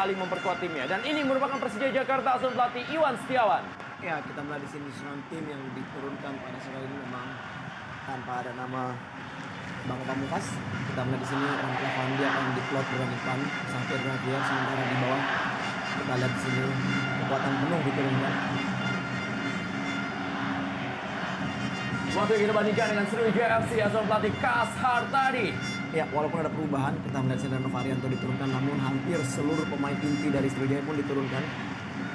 saling memperkuat timnya. Dan ini merupakan Persija Jakarta asuhan pelatih Iwan Setiawan. Ya, kita melihat di sini susunan tim yang diturunkan pada sore ini memang tanpa ada nama Bang Pamungkas. Kita melihat di sini Rangga Fandi akan diplot berani depan sampai Rabiar, sementara di bawah kita lihat di sini kekuatan penuh diturunkan. Waktu kita bandingkan dengan Sriwijaya FC asuhan pelatih Kashar tadi. Ya, walaupun ada perubahan, kita melihat Sendano Varianto diturunkan, namun hampir seluruh pemain inti dari Sriwijaya pun diturunkan.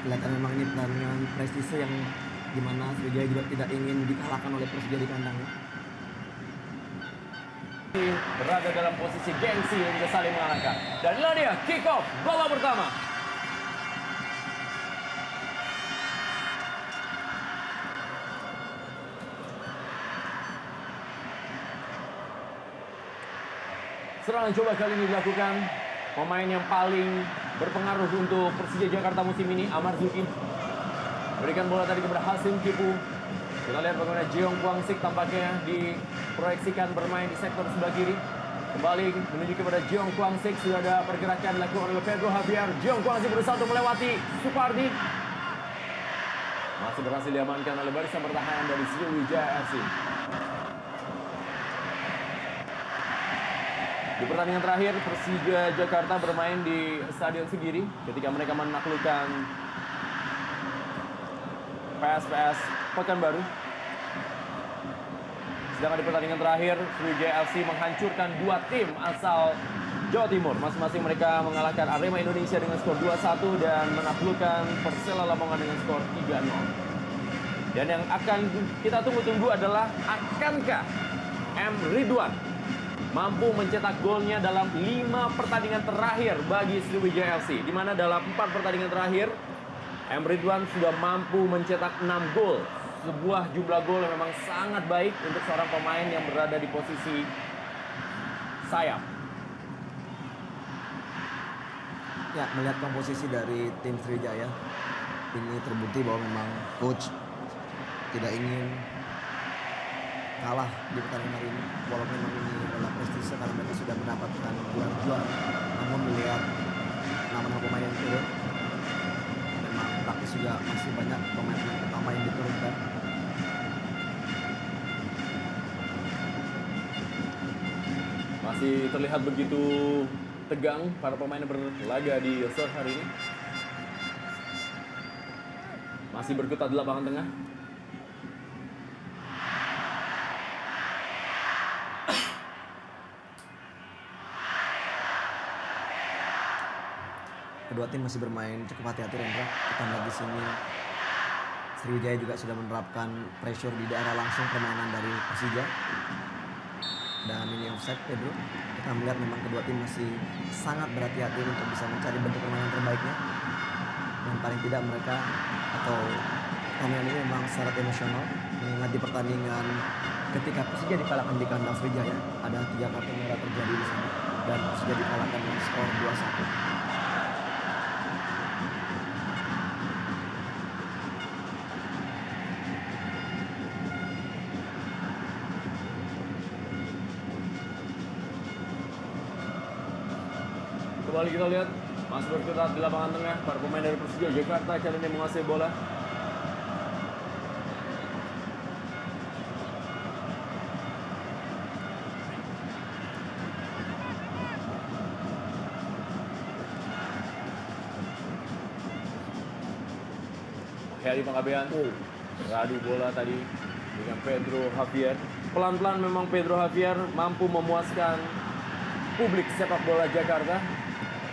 Kelihatan memang ini pertandingan prestise yang dimana Sriwijaya juga tidak ingin dikalahkan oleh Persija di kandangnya. Berada dalam posisi gengsi dan juga saling mengalahkan. Dan inilah dia kick off babak pertama. Serangan coba kali ini dilakukan pemain yang paling berpengaruh untuk Persija Jakarta musim ini, Amar Zuki. Berikan bola tadi kepada Hasim Kipu. Kita lihat bagaimana Jeong Kwang Sik tampaknya diproyeksikan bermain di sektor sebelah kiri. Kembali menuju kepada Jeong Kwang Sik. Sudah ada pergerakan dilakukan oleh Pedro Javier. Jeong Kwang Sik berusaha untuk melewati Supardi. Masih berhasil diamankan oleh barisan pertahanan dari Sriwijaya FC. Di pertandingan terakhir, Persija Jakarta bermain di Stadion Sigiri ketika mereka menaklukkan PSPS Pekanbaru. Sedangkan di pertandingan terakhir, Sriwijaya FC menghancurkan dua tim asal Jawa Timur. Masing-masing mereka mengalahkan Arema Indonesia dengan skor 2-1 dan menaklukkan Persela Lamongan dengan skor 3-0. Dan yang akan kita tunggu-tunggu adalah akankah M. Ridwan mampu mencetak golnya dalam 5 pertandingan terakhir bagi Sriwijaya FC, di mana dalam 4 pertandingan terakhir M. Ridwan sudah mampu mencetak 6 gol. Sebuah jumlah gol yang memang sangat baik untuk seorang pemain yang berada di posisi sayap. Ya, melihat komposisi dari tim Sriwijaya, ini terbukti bahwa memang coach tidak ingin kalah di pertandingan hari ini, walaupun memang ini adalah prestise karena mereka sudah mendapatkan gelar juara. Namun melihat nama-nama pemain yang turun, memang praktis juga masih banyak pemain-pemain utama yang diturunkan. Masih terlihat begitu tegang para pemain yang berlaga di sore hari ini. Masih berkutat di lapangan tengah. Kedua tim masih bermain cukup hati-hati, Rendra. Kita melihat di sini Sriwijaya juga sudah menerapkan pressure di daerah langsung permainan dari Persija. Dan ini offside, Pedro. Kita melihat memang kedua tim masih sangat berhati-hati untuk bisa mencari bentuk permainan terbaiknya. Dan paling tidak mereka atau pertandingan ini memang syarat emosional. Mengingat di pertandingan ketika Persija dikalahkan di kandang Sriwijaya, ada 3 kartu merah terjadi di sana. Dan Persija dikalahkan dengan skor 2-1. Kembali kita lihat, masih berkutat di lapangan tengah. Para pemain dari Persija Jakarta kali ini menguasai bola. Heri Panggabean, radu bola tadi dengan Pedro Javier. Pelan-pelan memang Pedro Javier mampu memuaskan publik sepak bola Jakarta.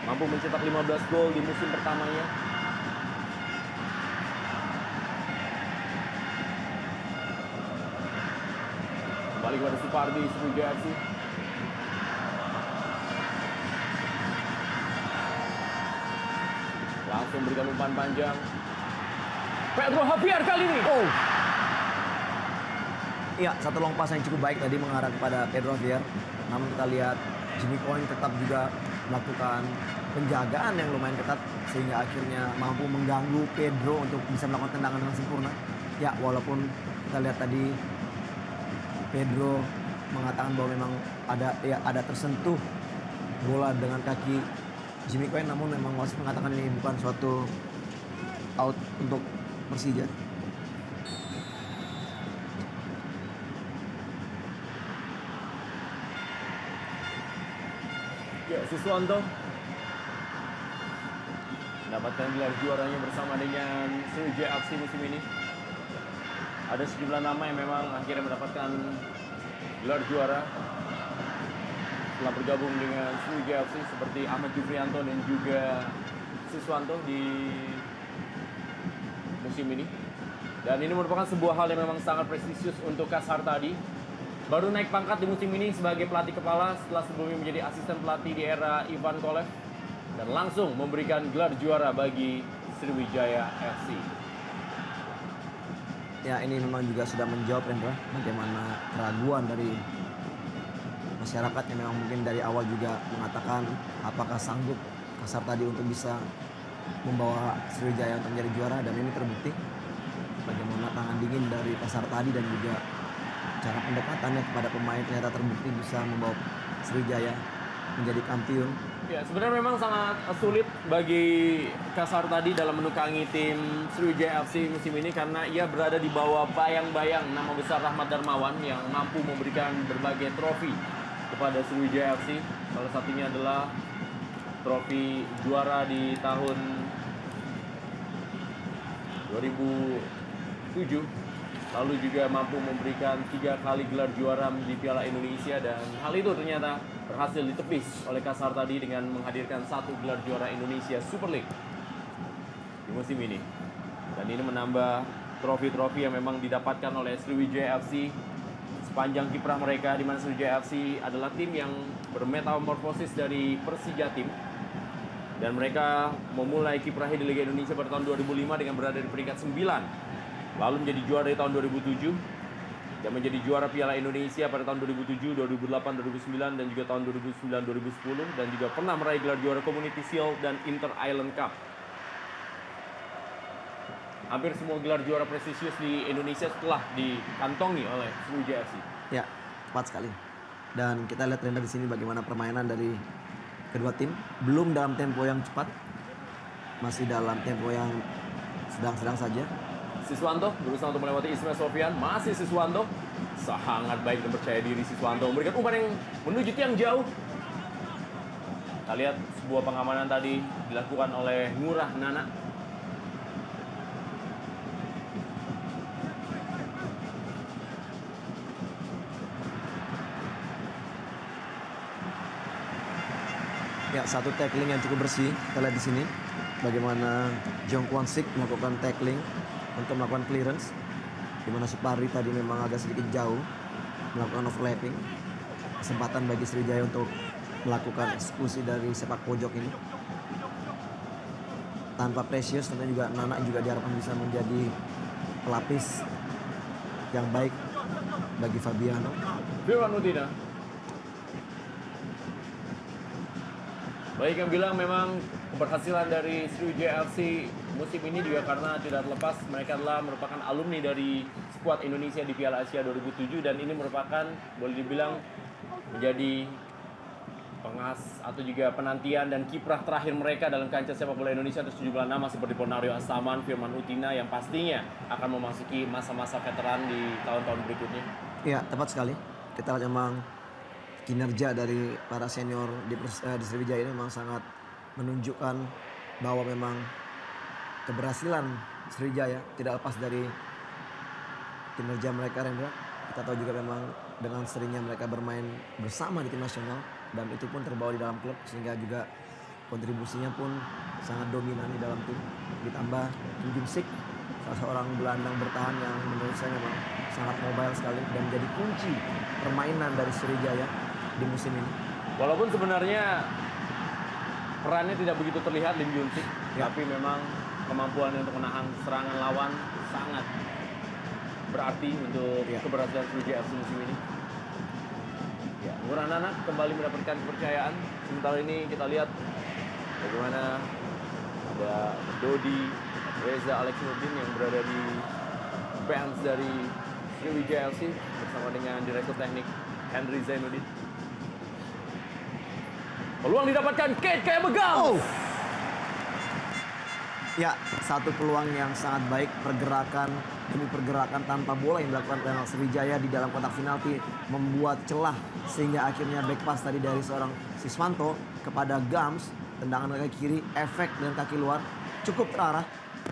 Mampu mencetak 15 gol di musim pertamanya. Kembali kepada Supardi, Sriwijaya FC. Langsung berikan umpan panjang. Pedro Javier kali ini. Iya, satu long pass yang cukup baik tadi mengarah kepada Pedro Javier. Namun kita lihat Jimmy Coin tetap juga melakukan penjagaan yang lumayan ketat sehingga akhirnya mampu mengganggu Pedro untuk bisa melakukan tendangan dengan sempurna. Ya, walaupun kita lihat tadi Pedro mengatakan bahwa memang ada tersentuh bola dengan kaki Jimmy Quinn, namun memang wasit mengatakan ini bukan suatu out untuk Persija. Ya, Siswanto mendapatkan gelar juaranya bersama dengan Sriwijaya FC musim ini. Ada sejumlah nama yang memang akhirnya mendapatkan gelar juara setelah bergabung dengan Sriwijaya FC seperti Ahmad Jufrianto dan juga Siswanto di musim ini. Dan ini merupakan sebuah hal yang memang sangat prestisius untuk Kasar tadi. Baru naik pangkat di musim ini sebagai pelatih kepala setelah sebelumnya menjadi asisten pelatih di era Ivan Kolev dan langsung memberikan gelar juara bagi Sriwijaya FC. Ya, ini memang juga sudah menjawab, Rendra, bagaimana keraguan dari masyarakat yang memang mungkin dari awal juga mengatakan apakah sanggup Kasar tadi untuk bisa membawa Sriwijaya untuk menjadi juara, dan ini terbukti bagaimana tangan dingin dari Kasar tadi dan juga cara pendekatannya kepada pemain ternyata terbukti bisa membawa Sriwijaya menjadi kampiun. Ya, sebenarnya memang sangat sulit bagi Kasar tadi dalam menukangi tim Sriwijaya FC musim ini karena ia berada di bawah bayang-bayang nama besar Rahmat Darmawan yang mampu memberikan berbagai trofi kepada Sriwijaya FC. Salah satunya adalah trofi juara di tahun 2007. Lalu juga mampu memberikan 3 kali gelar juara di Piala Indonesia, dan hal itu ternyata berhasil ditepis oleh Kasar tadi dengan menghadirkan 1 gelar juara Indonesia Super League di musim ini. Dan ini menambah trofi-trofi yang memang didapatkan oleh Sriwijaya FC sepanjang kiprah mereka, di mana Sriwijaya FC adalah tim yang bermetamorfosis dari Persija tim. Dan mereka memulai kiprahnya di Liga Indonesia pada tahun 2005 dengan berada di peringkat 9. Lalu menjadi juara di tahun 2007 dan menjadi juara Piala Indonesia pada tahun 2007, 2008, 2009 dan juga tahun 2009, 2010, dan juga pernah meraih gelar juara Community Shield dan Inter Island Cup. Hampir semua gelar juara prestisius di Indonesia telah dikantongi oleh Sriwijaya FC. Ya, tepat sekali. Dan kita lihat Rendra di sini bagaimana permainan dari kedua tim, belum dalam tempo yang cepat, masih dalam tempo yang sedang-sedang saja. Siswanto berusaha untuk melewati Ismail Sofyan. Masih Siswanto, sangat baik dan percaya diri Siswanto memberikan umpan yang menuju tiang jauh. Kita lihat sebuah pengamanan tadi dilakukan oleh Ngurah Nana. Ya, satu tackling yang cukup bersih. Kita lihat di sini bagaimana Jong Kwon Sik melakukan tackling untuk melakukan clearance, di mana Supari tadi memang agak sedikit jauh melakukan overlapping. Kesempatan bagi Sriwijaya untuk melakukan eksekusi dari sepak pojok ini tanpa Precious, tentunya juga Nana juga diharapkan bisa menjadi pelapis yang baik bagi Fabiano. Firman Utina. Baik yang bilang memang keberhasilan dari Sriwijaya FC musim ini juga karena tidak terlepas mereka adalah merupakan alumni dari skuad Indonesia di Piala Asia 2007, dan ini merupakan boleh dibilang menjadi pengas atau juga penantian dan kiprah terakhir mereka dalam kancah sepak bola Indonesia. Terus sejumlah nama seperti Ponario Astaman, Firman Utina yang pastinya akan memasuki masa-masa veteran di tahun-tahun berikutnya. Ya, tepat sekali. Kita lihat memang kinerja dari para senior di Sriwijaya ini memang sangat menunjukkan bahwa memang keberhasilan Sriwijaya tidak lepas dari kinerja mereka, Rendra. Kita tahu juga memang dengan seringnya mereka bermain bersama di tim nasional, dan itu pun terbawa di dalam klub sehingga juga kontribusinya pun sangat dominan di dalam tim. Ditambah Kim Jung Sik, salah seorang gelandang bertahan yang menurut saya memang sangat mobile sekali dan menjadi kunci permainan dari Sriwijaya di musim ini. Walaupun sebenarnya perannya tidak begitu terlihat Lim Jun Sik, tapi memang kemampuannya untuk menahan serangan lawan sangat berarti untuk keberhasilan Sriwijaya FC musim ini. Ya, Ngurah Nana kembali mendapatkan kepercayaan. Sementara ini kita lihat bagaimana ada Dodi Reza Alex Nurdin yang berada di bench dari Sriwijaya FC bersama dengan Direktur Teknik Henry Zainuddin. Peluang didapatkan Kate kayak begal. Oh. Ya, satu peluang yang sangat baik, pergerakan demi pergerakan tanpa bola yang dilakukan oleh Sriwijaya di dalam kotak penalti membuat celah sehingga akhirnya back pass tadi dari seorang Siswanto kepada Gams, tendangan kaki kiri, efek dengan kaki luar cukup terarah.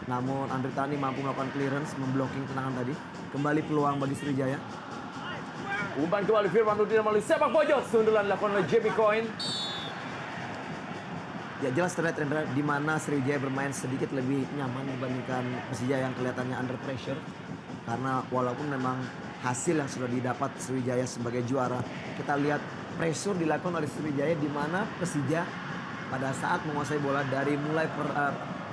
Namun Andri Tani mampu melakukan clearance, memblocking tendangan tadi. Kembali peluang bagi Sriwijaya. Umpan kembali Firman Utina melalui sepak pojok. Sundulan dilakukan oleh Jamie Coin. Ya jelas terlihat Rendra di mana Sriwijaya bermain sedikit lebih nyaman dibandingkan Persija yang kelihatannya under pressure. Karena walaupun memang hasil yang sudah didapat Sriwijaya sebagai juara, kita lihat pressure dilakukan oleh Sriwijaya di mana Persija pada saat menguasai bola dari mulai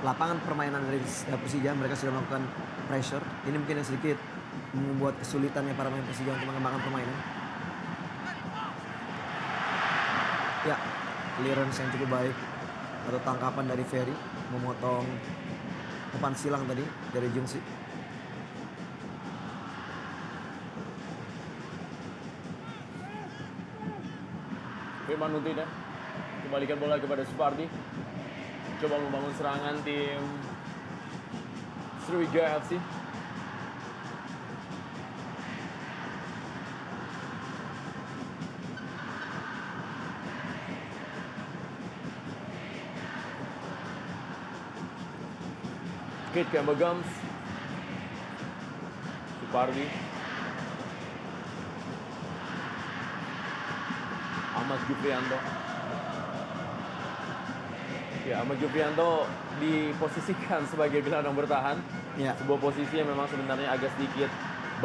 lapangan permainan dari Persija mereka sudah melakukan pressure. Ini mungkin yang sedikit membuat kesulitannya para pemain Persija untuk mengembangkan permainan. Ya, clearance yang cukup baik atau tangkapan dari Ferry memotong umpan silang tadi dari Jungsi. Firman Utina kembalikan bola kepada Supardi. Coba membangun serangan tim Sriwijaya FC. Kate Kemba Gams. Supardi. Ahmad Jufrianto. Ya, Ahmad Jufrianto diposisikan sebagai gelandang bertahan. Ya. Sebuah posisi yang memang sebenarnya agak sedikit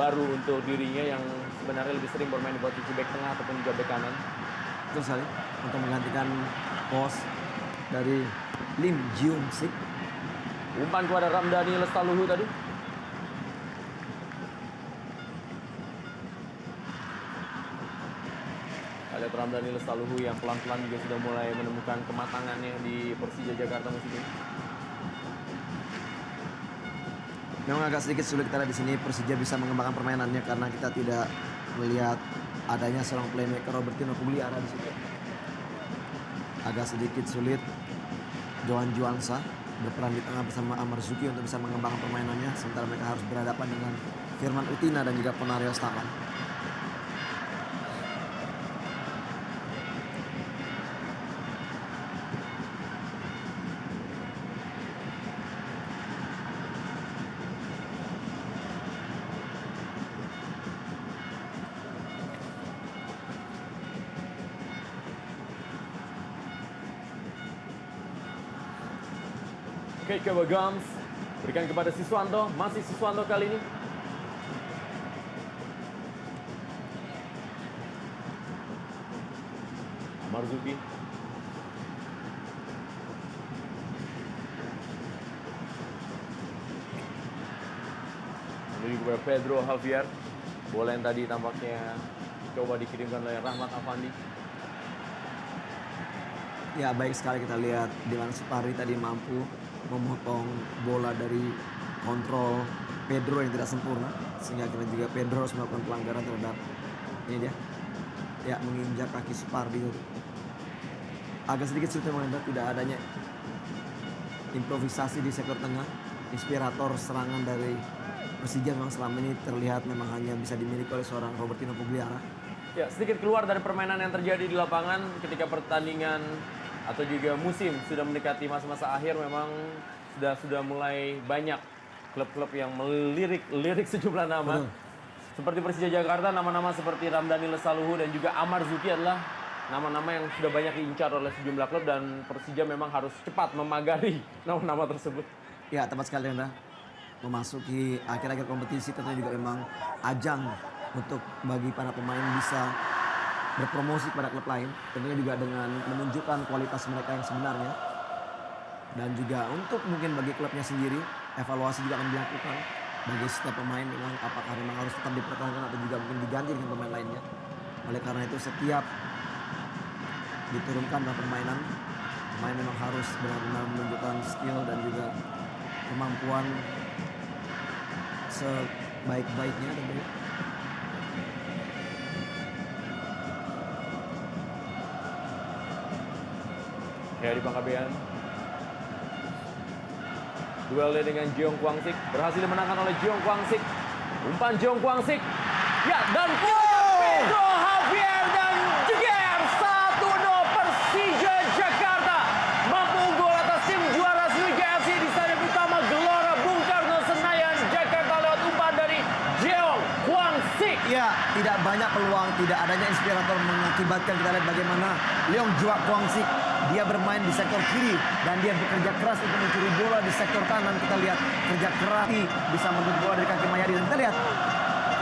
baru untuk dirinya yang sebenarnya lebih sering bermain di posisi back tengah ataupun juga back kanan. Betul sekali, untuk menggantikan pos dari Lim Jiung Sik. Umpan kepada Ramdhani Lestaluhu tadi. Ada Ramdhani Lestaluhu yang pelan-pelan juga sudah mulai menemukan kematangannya di Persija Jakarta musim ini. Memang agak sedikit sulit kita lihat di sini Persija bisa mengembangkan permainannya karena kita tidak melihat adanya seorang playmaker Robertino Pugliara di situ. Agak sedikit sulit Johan Juansa berperan di tengah bersama Amar Zuki untuk bisa mengembangkan permainannya, sementara mereka harus berhadapan dengan Firman Utina dan juga Ponario Stavan. Kate Kemba Gams berikan kepada Siswanto, masih Siswanto kali ini. Marzuki. Lalu kepada Pedro Javier. Bola yang tadi tampaknya coba dikirimkan oleh Rahmat Afandi. Ya baik sekali kita lihat di mana Supardi tadi mampu memotong bola dari kontrol Pedro yang tidak sempurna, sehingga akhirnya juga Pedro harus melakukan pelanggaran terhadap ini dia, ya menginjak kaki Supardi itu. Agak sedikit sulit memang tidak adanya improvisasi di sektor tengah. Inspirator serangan dari Persija memang selama ini terlihat memang hanya bisa dimiliki oleh seorang Robertino Pugliara. Ya, sedikit keluar dari permainan yang terjadi di lapangan ketika pertandingan atau juga musim sudah mendekati masa-masa akhir, memang sudah mulai banyak klub-klub yang melirik sejumlah nama. Betul. Seperti Persija Jakarta, nama-nama seperti Ramdhani Lestaluhu dan juga Amar Zuki adalah nama-nama yang sudah banyak diincar oleh sejumlah klub, dan Persija memang harus cepat memagari nama-nama tersebut. Ya tepat sekali Anda. Memasuki akhir-akhir kompetisi tentunya juga memang ajang untuk bagi para pemain bisa berpromosi pada klub lain, tentunya juga dengan menunjukkan kualitas mereka yang sebenarnya. Dan juga untuk mungkin bagi klubnya sendiri, evaluasi juga akan dilakukan bagi setiap pemain memang apakah memang harus tetap dipertahankan atau juga mungkin diganti dengan pemain lainnya. Oleh karena itu setiap diturunkan dalam permainan, pemain memang harus benar-benar menunjukkan skill dan juga kemampuan sebaik-baiknya tentunya. Ya, di Pangkabean. Duelnya dengan Jeong Kwang Sik. Berhasil dimenangkan oleh Jeong Kwang Sik. Umpan Jeong Kwang Sik. Ya, dan Pedro Javier dan jeger 1-0 Persija Jakarta. Mampu unggul atas tim juara Sriwijaya FC di Stadion Utama Gelora Bung Karno Senayan, Jakarta lewat umpan dari Jeong Kwang Sik. Ya, tidak banyak peluang, tidak adanya inspirator mengakibatkan kita lihat bagaimana Leong Jua Kwang Sik. Dia bermain di sektor kiri dan dia bekerja keras untuk mencuri bola di sektor kanan. Kita lihat kerja keras bisa merebut bola dari kaki Mayadi dan kita lihat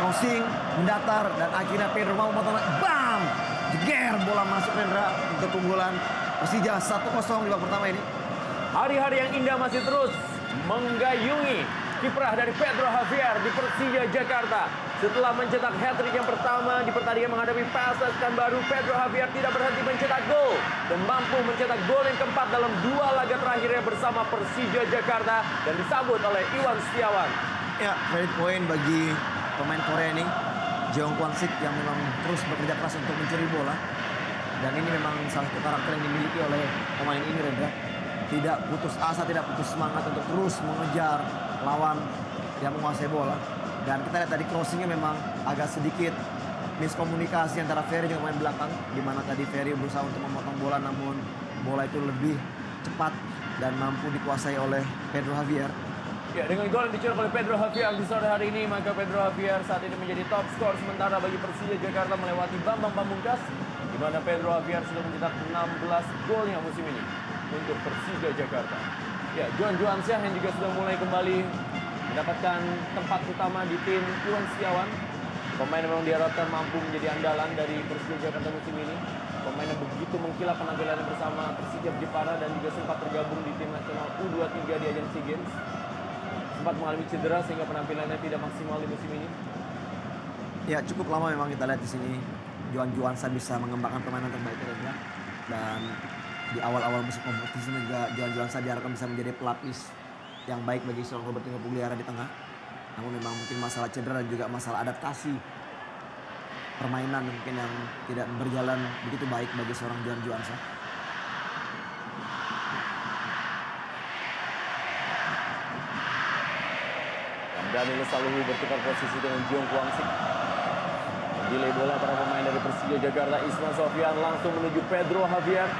crossing mendatar dan akhirnya Pedro mau memotong, bam, jeger bola masuk Rendra untuk keunggulan Persija 1-0 di babak pertama ini. Hari-hari yang indah masih terus menggayungi kiprah dari Pedro Javier di Persija Jakarta. Setelah mencetak hat-trick yang pertama di pertandingan menghadapi PSS Pekanbaru, Pedro Javier tidak berhenti mencetak gol dan mampu mencetak gol yang keempat dalam 2 laga terakhirnya bersama Persija Jakarta dan disambut oleh Iwan Setiawan. Ya, credit point bagi pemain Korea ini, Jeong Kwang Sik, yang memang terus bekerja keras untuk mencuri bola. Dan ini memang salah satu karakter yang dimiliki oleh pemain ini, Rendra. Tidak putus asa, tidak putus semangat untuk terus mengejar lawan yang menguasai bola. Dan kita lihat tadi crossingnya memang agak sedikit miskomunikasi antara Ferry dengan pemain belakang, di mana tadi Ferry berusaha untuk memotong bola, namun bola itu lebih cepat dan mampu dikuasai oleh Pedro Javier. Ya, dengan gol yang dicetak oleh Pedro Javier di sore hari ini, maka Pedro Javier saat ini menjadi top skor sementara bagi Persija Jakarta melewati Bambang Pamungkas, di mana Pedro Javier sudah mencetak 16 golnya musim ini untuk Persija Jakarta. Ya, John Juansyah yang juga sudah mulai kembali mendapatkan tempat utama di tim Iwan Setiawan. Pemain yang memang diharapkan mampu menjadi andalan dari Persija Jakarta musim ini. Pemain yang begitu mengkilap penampilannya bersama Persija Jepara dan juga sempat tergabung di tim nasional U23 di ajang SEA Games. Sempat mengalami cedera sehingga penampilannya tidak maksimal di musim ini. Ya, cukup lama memang kita lihat di sini Johan Juansa bisa mengembangkan permainan terbaiknya Rendra. Dan di awal-awal musim kompetisi juga Johan Juansa diharapkan bisa menjadi pelapis yang baik bagi seorang Robertinho Pugliara di tengah. Namun memang mungkin masalah cedera dan juga masalah adaptasi permainan mungkin yang tidak berjalan begitu baik bagi seorang Johan Juansa. Daniel selalu bertukar posisi dengan Jeong Kwang Sik. Delay bola para pemain dari Persija Jakarta, Isman Sofyan langsung menuju Pedro Javier.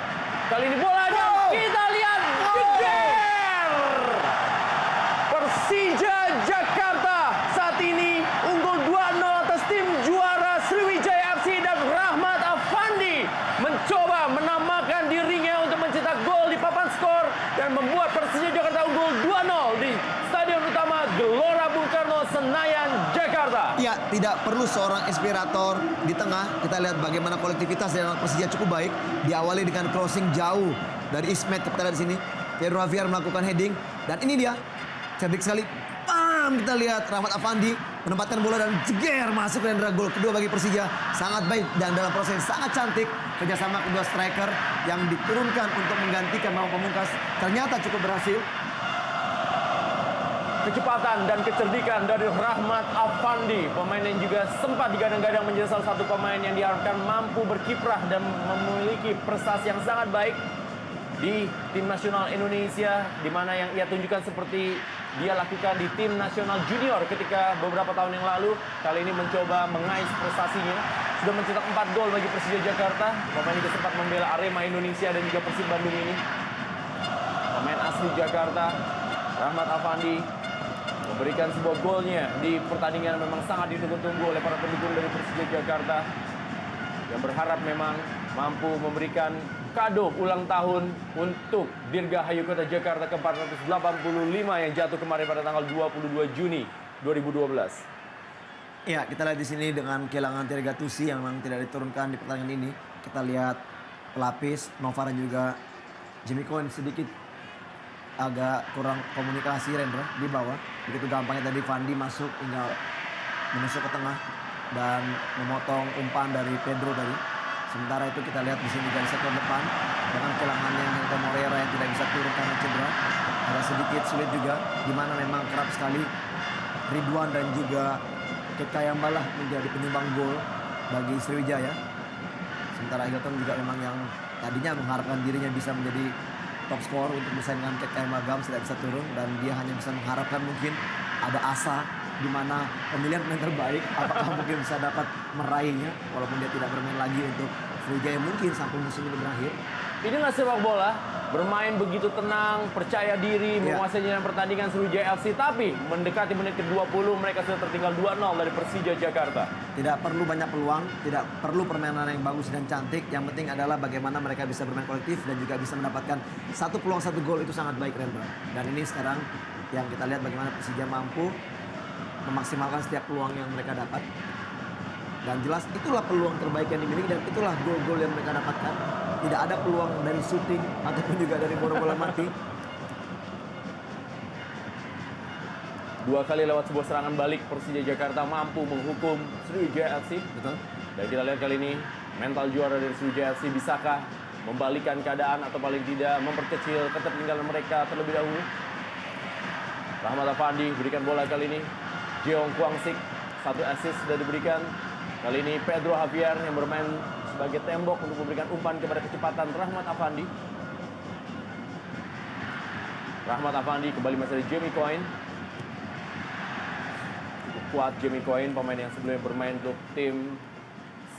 Kali ini bola dan kita lihat jeger! Persija Jakarta saat ini unggul 2-0 atas tim juara Sriwijaya FC dan Rahmat Afandi mencoba menamakan dirinya untuk mencetak gol di papan skor dan membuat Persija Jakarta unggul 2-0 di Stadion Utama Gelora Bung Karno Senayan, Jakarta. Ya, tidak perlu seorang inspirator di tengah. Kita lihat bagaimana kolektivitas dari Persija cukup baik. Diawali dengan crossing jauh dari Ismet. Kita lihat di sini Pedro Javier melakukan heading dan ini dia cerdik sekali. Bam, kita lihat Rahmat Afandi menempatkan bola dan jeger masuk dan gol kedua bagi Persija. Sangat baik dan dalam proses sangat cantik kerjasama kedua striker yang diturunkan untuk menggantikan Bambang Pamungkas ternyata cukup berhasil. Kecepatan dan kecerdikan dari Rahmat Afandi, pemain yang juga sempat digadang-gadang menjadi salah satu pemain yang diharapkan mampu berkiprah dan memiliki prestasi yang sangat baik di tim nasional Indonesia, di mana yang ia tunjukkan seperti dia lakukan di tim nasional junior ketika beberapa tahun yang lalu. Kali ini mencoba mengais prestasinya, sudah mencetak 4 gol bagi Persija Jakarta. Pemain juga sempat membela Arema Indonesia dan juga Persib Bandung ini. Pemain asli Jakarta, Rahmat Afandi, memberikan sebuah golnya di pertandingan memang sangat ditunggu-tunggu oleh para pendukung dari Persija Jakarta yang berharap memang mampu memberikan kado ulang tahun untuk Dirgahayu Kota Jakarta ke-485 yang jatuh kemarin pada tanggal 22 Juni 2012. Ya, kita lihat di sini dengan kehilangan Thierry Gattuso yang memang tidak diturunkan di pertandingan ini. Kita lihat pelapis Nova dan juga Jimmy Cohen sedikit agak kurang komunikasi Rendra di bawah. Begitu gampangnya tadi Fandi masuk tinggal menusuk ke tengah dan memotong umpan dari Pedro tadi. Sementara itu kita lihat di sini dari sektor depan dengan kehilangannya Henry Moreira yang tidak bisa turun karena cedera. Agak sedikit sulit juga, di mana memang kerap sekali Ridwan dan juga Kekayambalah menjadi penyumbang gol bagi Sriwijaya. Sementara Hilton juga memang yang tadinya mengharapkan dirinya bisa menjadi top skor untuk bersaing dengan KM Agams tidak bisa turun, dan dia hanya bisa mengharapkan mungkin ada asa di mana pemilihan pemain terbaik apakah mungkin bisa dapat meraihnya walaupun dia tidak bermain lagi untuk Sriwijaya mungkin sampai musim ini berakhir. Inilah sepak bola, bermain begitu tenang, percaya diri, Iya. menguasai jalan pertandingan Sriwijaya FC, tapi mendekati menit ke-20 mereka sudah tertinggal 2-0 dari Persija Jakarta. Tidak perlu banyak peluang, tidak perlu permainan yang bagus dan cantik. Yang penting adalah bagaimana mereka bisa bermain kolektif dan juga bisa mendapatkan satu peluang satu gol, itu sangat baik, Rendra. Dan ini sekarang yang kita lihat bagaimana Persija mampu memaksimalkan setiap peluang yang mereka dapat. Dan jelas itulah peluang terbaik yang dimiliki dan itulah gol-gol yang mereka dapatkan. Tidak ada peluang dari syuting ataupun juga dari bola-bola mati. Dua kali lewat sebuah serangan balik, Persija Jakarta mampu menghukum Sriwijaya FC. Betul? Dan kita lihat kali ini, mental juara dari Sriwijaya FC bisakah membalikan keadaan atau paling tidak memperkecil ketertinggalan mereka terlebih dahulu. Rahmat Afandi berikan bola kali ini. Jeong Kwang Sik, satu assist sudah diberikan. Kali ini Pedro Javier yang bermain sebagai tembok untuk memberikan umpan kepada kecepatan Rahmat Afandi. Rahmat Afandi kembali masih ada Jamie Coyne. Cukup kuat Jamie Coyne, pemain yang sebelumnya bermain untuk tim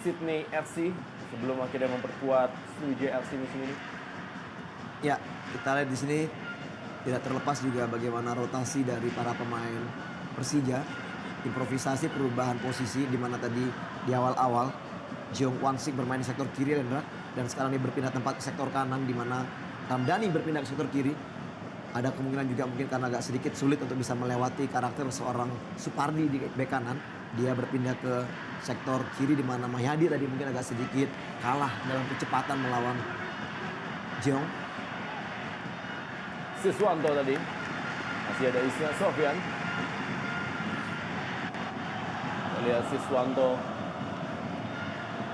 Sydney FC sebelum akhirnya memperkuat Sriwijaya FC musim ini. Ya, kita lihat di sini tidak terlepas juga bagaimana rotasi dari para pemain Persija, improvisasi perubahan posisi di mana tadi di awal-awal Jeong Kwan Sik bermain di sektor kiri, Rendra, dan sekarang dia berpindah tempat ke sektor kanan di mana Ramdhani berpindah ke sektor kiri. Ada kemungkinan juga mungkin karena agak sedikit sulit untuk bisa melewati karakter seorang Supardi di bek kanan, dia berpindah ke sektor kiri di mana Mayadi tadi mungkin agak sedikit kalah dalam kecepatan melawan Jeong. Siswanto tadi. Masih ada Isna Sofyan. Kita lihat Siswanto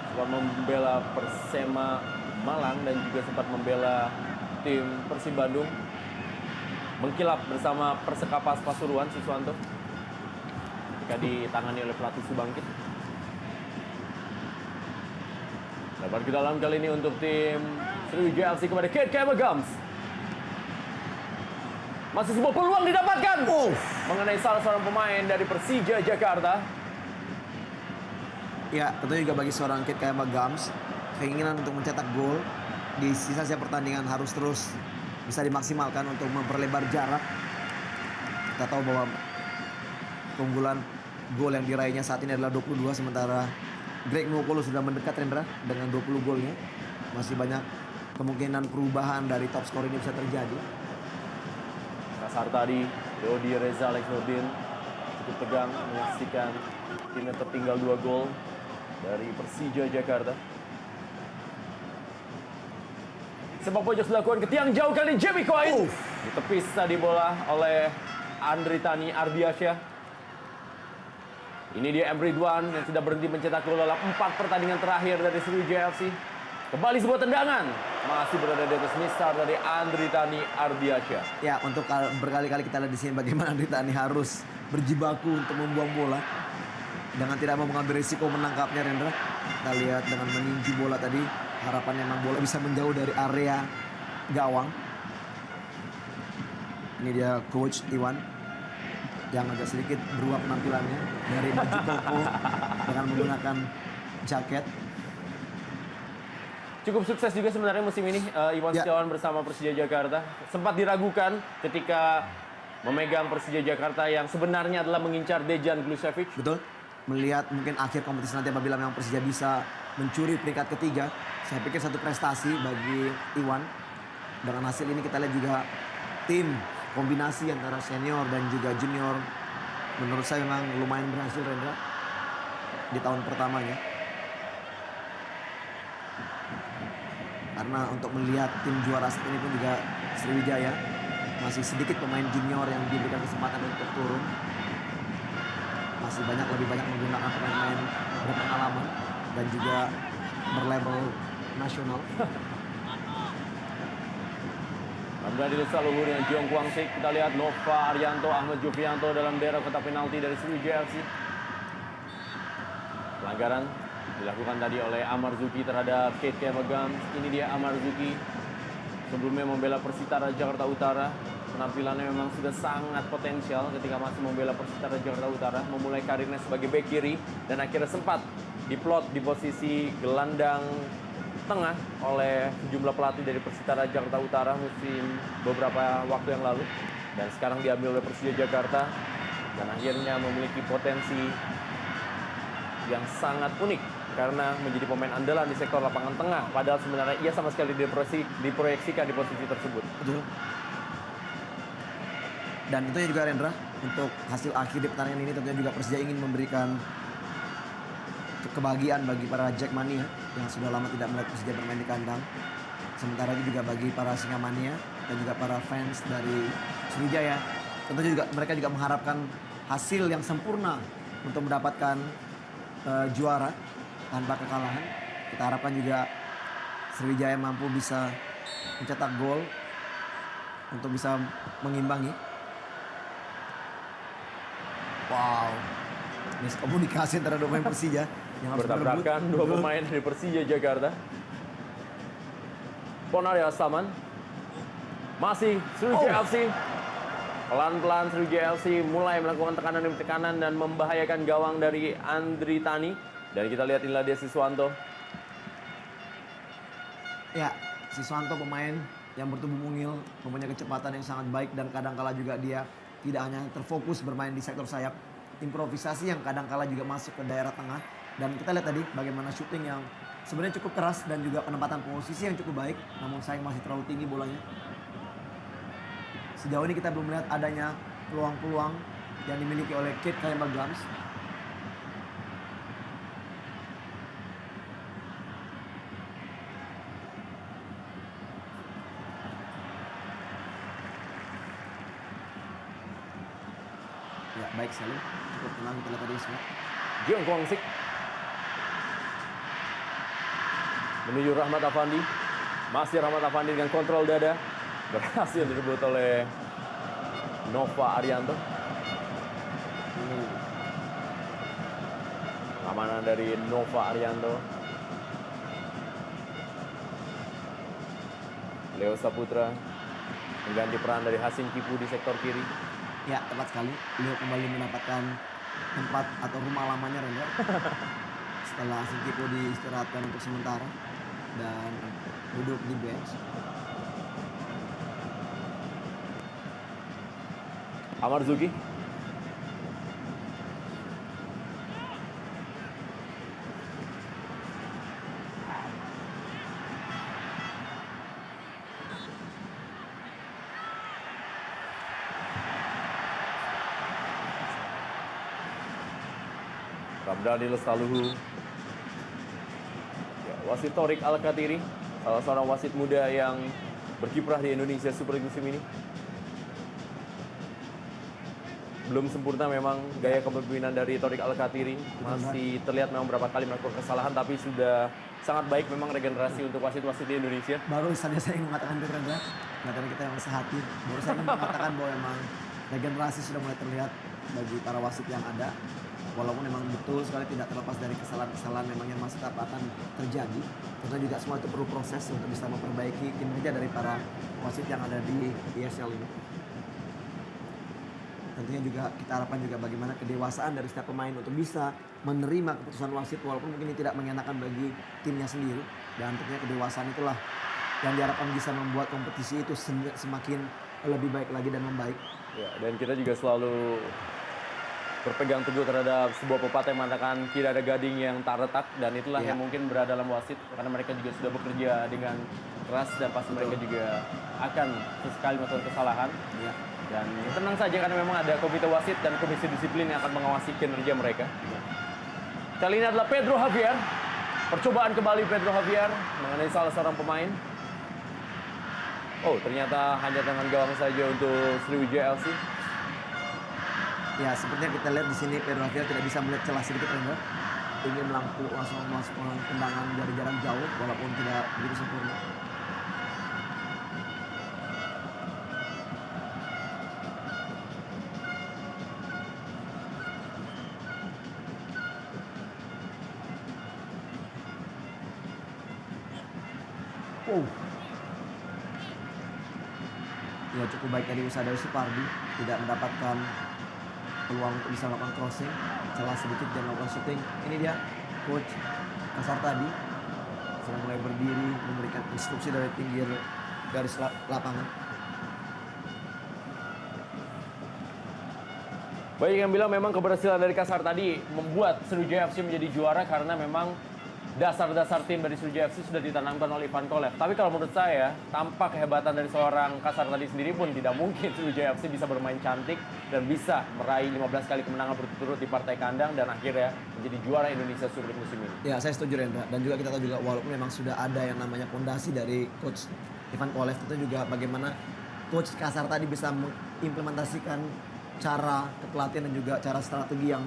sempat membela Persema Malang dan juga sempat membela tim Persib Bandung. Mengkilap bersama Persekapas Pasuruan, Siswanto. Ketika ditangani oleh pelatih Subangkit. Dapat ke dalam kali ini untuk tim Sriwijaya FC kepada KM Agams. Masih sebuah peluang didapatkan mengenai salah seorang pemain dari Persija Jakarta. Ya, tentunya juga bagi seorang Kit Kayama Gams, keinginan untuk mencetak gol di sisa-sisa pertandingan harus terus bisa dimaksimalkan untuk memperlebar jarak. Kita tahu bahwa keunggulan gol yang diraihnya saat ini adalah 22, sementara Greg Nwokolo sudah mendekat, Rendra, dengan 20 golnya. Masih banyak kemungkinan perubahan dari top skor ini bisa terjadi. Kasar tadi, Dodi Reza Alex Nurdin cukup tegang menyaksikan timnya tertinggal 2 gol dari Persija Jakarta. Sepak pojok dilakukan ke tiang jauh kali Jamie Coyne. Ditepis tadi bola oleh Andritani Ardiasyah. Ini dia Emre Ridwan yang sudah berhenti mencetak gol dalam 4 pertandingan terakhir dari Sriwijaya FC. Kembali sebuah tendangan. Masih berada di atas mistar dari Andritani Ardiasyah. Ya, untuk berkali-kali kita lihat di sini bagaimana Andritani harus berjibaku untuk membuang bola dengan tidak mau mengambil risiko menangkapnya, Rendra. Kita lihat dengan meninju bola tadi, harapannya memang bola bisa menjauh dari area gawang. Ini dia coach Iwan yang agak sedikit berubah penampilannya dari baju koko dengan menggunakan jaket. Cukup sukses juga sebenarnya musim ini Iwan Ya. Setiawan bersama Persija Jakarta. Sempat diragukan ketika memegang Persija Jakarta yang sebenarnya adalah mengincar Dejan Glucevic. Betul. Melihat mungkin akhir kompetisi nanti apabila memang Persija bisa mencuri peringkat ketiga, saya pikir satu prestasi bagi Iwan. Dengan hasil ini kita lihat juga tim kombinasi antara senior dan juga junior menurut saya memang lumayan berhasil, Rendra, di tahun pertamanya. Karena untuk melihat tim juara saat ini pun juga Sriwijaya masih sedikit pemain junior yang diberikan kesempatan untuk turun. Masih lebih banyak menggunakan pemain-pemain berpengalaman dan juga berlabel nasional. Ramdhani Lusaluhur dengan Jeong Kwang Sik. Kita lihat Nova Arianto, Ahmad Jufianto dalam daerah kotak penalti dari Sriwijaya FC. Pelanggaran Dilakukan tadi oleh Amarzuki terhadap Kate Kemagam. Ini dia Amarzuki. Sebelumnya membela Persitara Jakarta Utara. Penampilannya memang sudah sangat potensial ketika masih membela Persitara Jakarta Utara. Memulai karirnya sebagai bek kiri dan akhirnya sempat diplot di posisi gelandang tengah oleh sejumlah pelatih dari Persitara Jakarta Utara musim beberapa waktu yang lalu. Dan sekarang diambil oleh Persija Jakarta dan akhirnya memiliki potensi yang sangat unik karena menjadi pemain andalan di sektor lapangan tengah, padahal sebenarnya ia sama sekali diproyeksikan di posisi tersebut. Betul. Dan tentunya juga Rendra, untuk hasil akhir di pertandingan ini tentunya juga Persija ingin memberikan kebahagiaan bagi para Jackmania yang sudah lama tidak melihat Persija bermain di kandang. Sementara itu juga bagi para Singamania dan juga para fans dari Sriwijaya, tentunya juga mereka juga mengharapkan hasil yang sempurna untuk mendapatkan juara tanpa kekalahan. Kita harapkan juga Sriwijaya mampu bisa mencetak gol untuk bisa mengimbangi. Wow, miskomunikasi antara dua pemain Persija yang harus Bertabrakan dua pemain dari Persija Jakarta. Ponaria Astaman. Masih Sriwijaya FC. Pelan-pelan Sriwijaya FC mulai melakukan tekanan demi tekanan dan membahayakan gawang dari Andri Tani. Dan kita lihat inilah dia Siswanto. Ya, Siswanto pemain yang bertubuh mungil, mempunyai kecepatan yang sangat baik dan kadangkala juga dia tidak hanya terfokus bermain di sektor sayap, improvisasi yang kadangkala juga masuk ke daerah tengah. Dan kita lihat tadi bagaimana syuting yang sebenarnya cukup keras dan juga penempatan posisi yang cukup baik, namun sayang masih terlalu tinggi bolanya. Sejauh ini kita belum melihat adanya peluang-peluang yang dimiliki oleh Kate Kemagams. Ya, baik sekali. Cukup tenang kita lihat tadi semua. Jiang Kwangsik. Menuju Rahmat Afandi. Masih Rahmat Afandi dengan kontrol dada. Berhasil direbut oleh Nova Arianto. Keamanan dari Nova Arianto. Leo Saputra mengganti peran dari Hasim Kipu di sektor kiri. Ya, tepat sekali. Beliau kembali mendapatkan tempat atau rumah lamanya Rendra. Setelah Hasim Kipu diistirahatkan untuk sementara dan duduk di bench. Amarzuki. Ramdhani Lestaluhu. Ya, wasit Torik Al-Katiri, salah seorang wasit muda yang berkiprah di Indonesia Super League musim ini. Belum sempurna memang gaya kepemimpinan dari Torik Al-Katiri. Masih terlihat memang beberapa kali melakukan kesalahan, tapi sudah sangat baik memang regenerasi untuk wasit-wasit di Indonesia. Baru saja saya ingin mengatakan itu Rendra, karena kita yang sehati. Baru saya ingin mengatakan bahwa memang regenerasi sudah mulai terlihat bagi para wasit yang ada. Walaupun memang betul sekali tidak terlepas dari kesalahan-kesalahan memang yang masih tetap akan terjadi. Tentu juga semua itu perlu proses untuk bisa memperbaiki kinerja dari para wasit yang ada di ESL ini. Tentunya juga kita harapkan juga bagaimana kedewasaan dari setiap pemain untuk bisa menerima keputusan wasit walaupun mungkin ini tidak mengenakan bagi timnya sendiri. Dan tentunya kedewasaan itulah yang diharapkan bisa membuat kompetisi itu semakin lebih baik lagi dan membaik. Ya, dan kita juga selalu berpegang teguh terhadap sebuah pepatah yang mengatakan tidak ada gading yang tak retak, dan itulah yang mungkin berada dalam wasit karena mereka juga sudah bekerja dengan keras dan pasti mereka juga akan sesekali melakukan kesalahan. Ya. Dan tenang saja karena memang ada komite wasit dan komisi disiplin yang akan mengawasi kinerja mereka. Kali ini adalah Pedro Javier. Percobaan kembali Pedro Javier mengenai salah seorang pemain. Oh, ternyata hanya tangan gawang saja untuk Sriwijaya FC. Ya, sepertinya kita lihat di sini Pedro Javier tidak bisa melihat celah sedikit Rendra. Ingin langsung masuk tendangan dari jarak jauh walaupun tidak begitu sempurna. Wow. Ya cukup baik tadi usaha dari Supardi, tidak mendapatkan peluang untuk bisa melakukan crossing, celah sedikit dan melakukan shooting. Ini dia coach Kasar tadi sudah mulai berdiri memberikan instruksi dari pinggir garis lapangan. Banyak yang bilang memang keberhasilan dari Kasar tadi membuat Sriwijaya FC menjadi juara karena memang dasar-dasar tim dari Sriwijaya FC sudah ditanamkan oleh Ivan Kolev. Tapi kalau menurut saya, tanpa kehebatan dari seorang Kasar tadi sendiri pun tidak mungkin Sriwijaya FC bisa bermain cantik dan bisa meraih 15 kali kemenangan berturut-turut di partai kandang dan akhirnya menjadi juara Indonesia Super League musim ini. Ya, saya setuju Rendra. Dan juga kita tahu juga walaupun memang sudah ada yang namanya fondasi dari coach Ivan Kolev, itu juga bagaimana coach Kasar tadi bisa mengimplementasikan cara kepelatihan dan juga cara strategi yang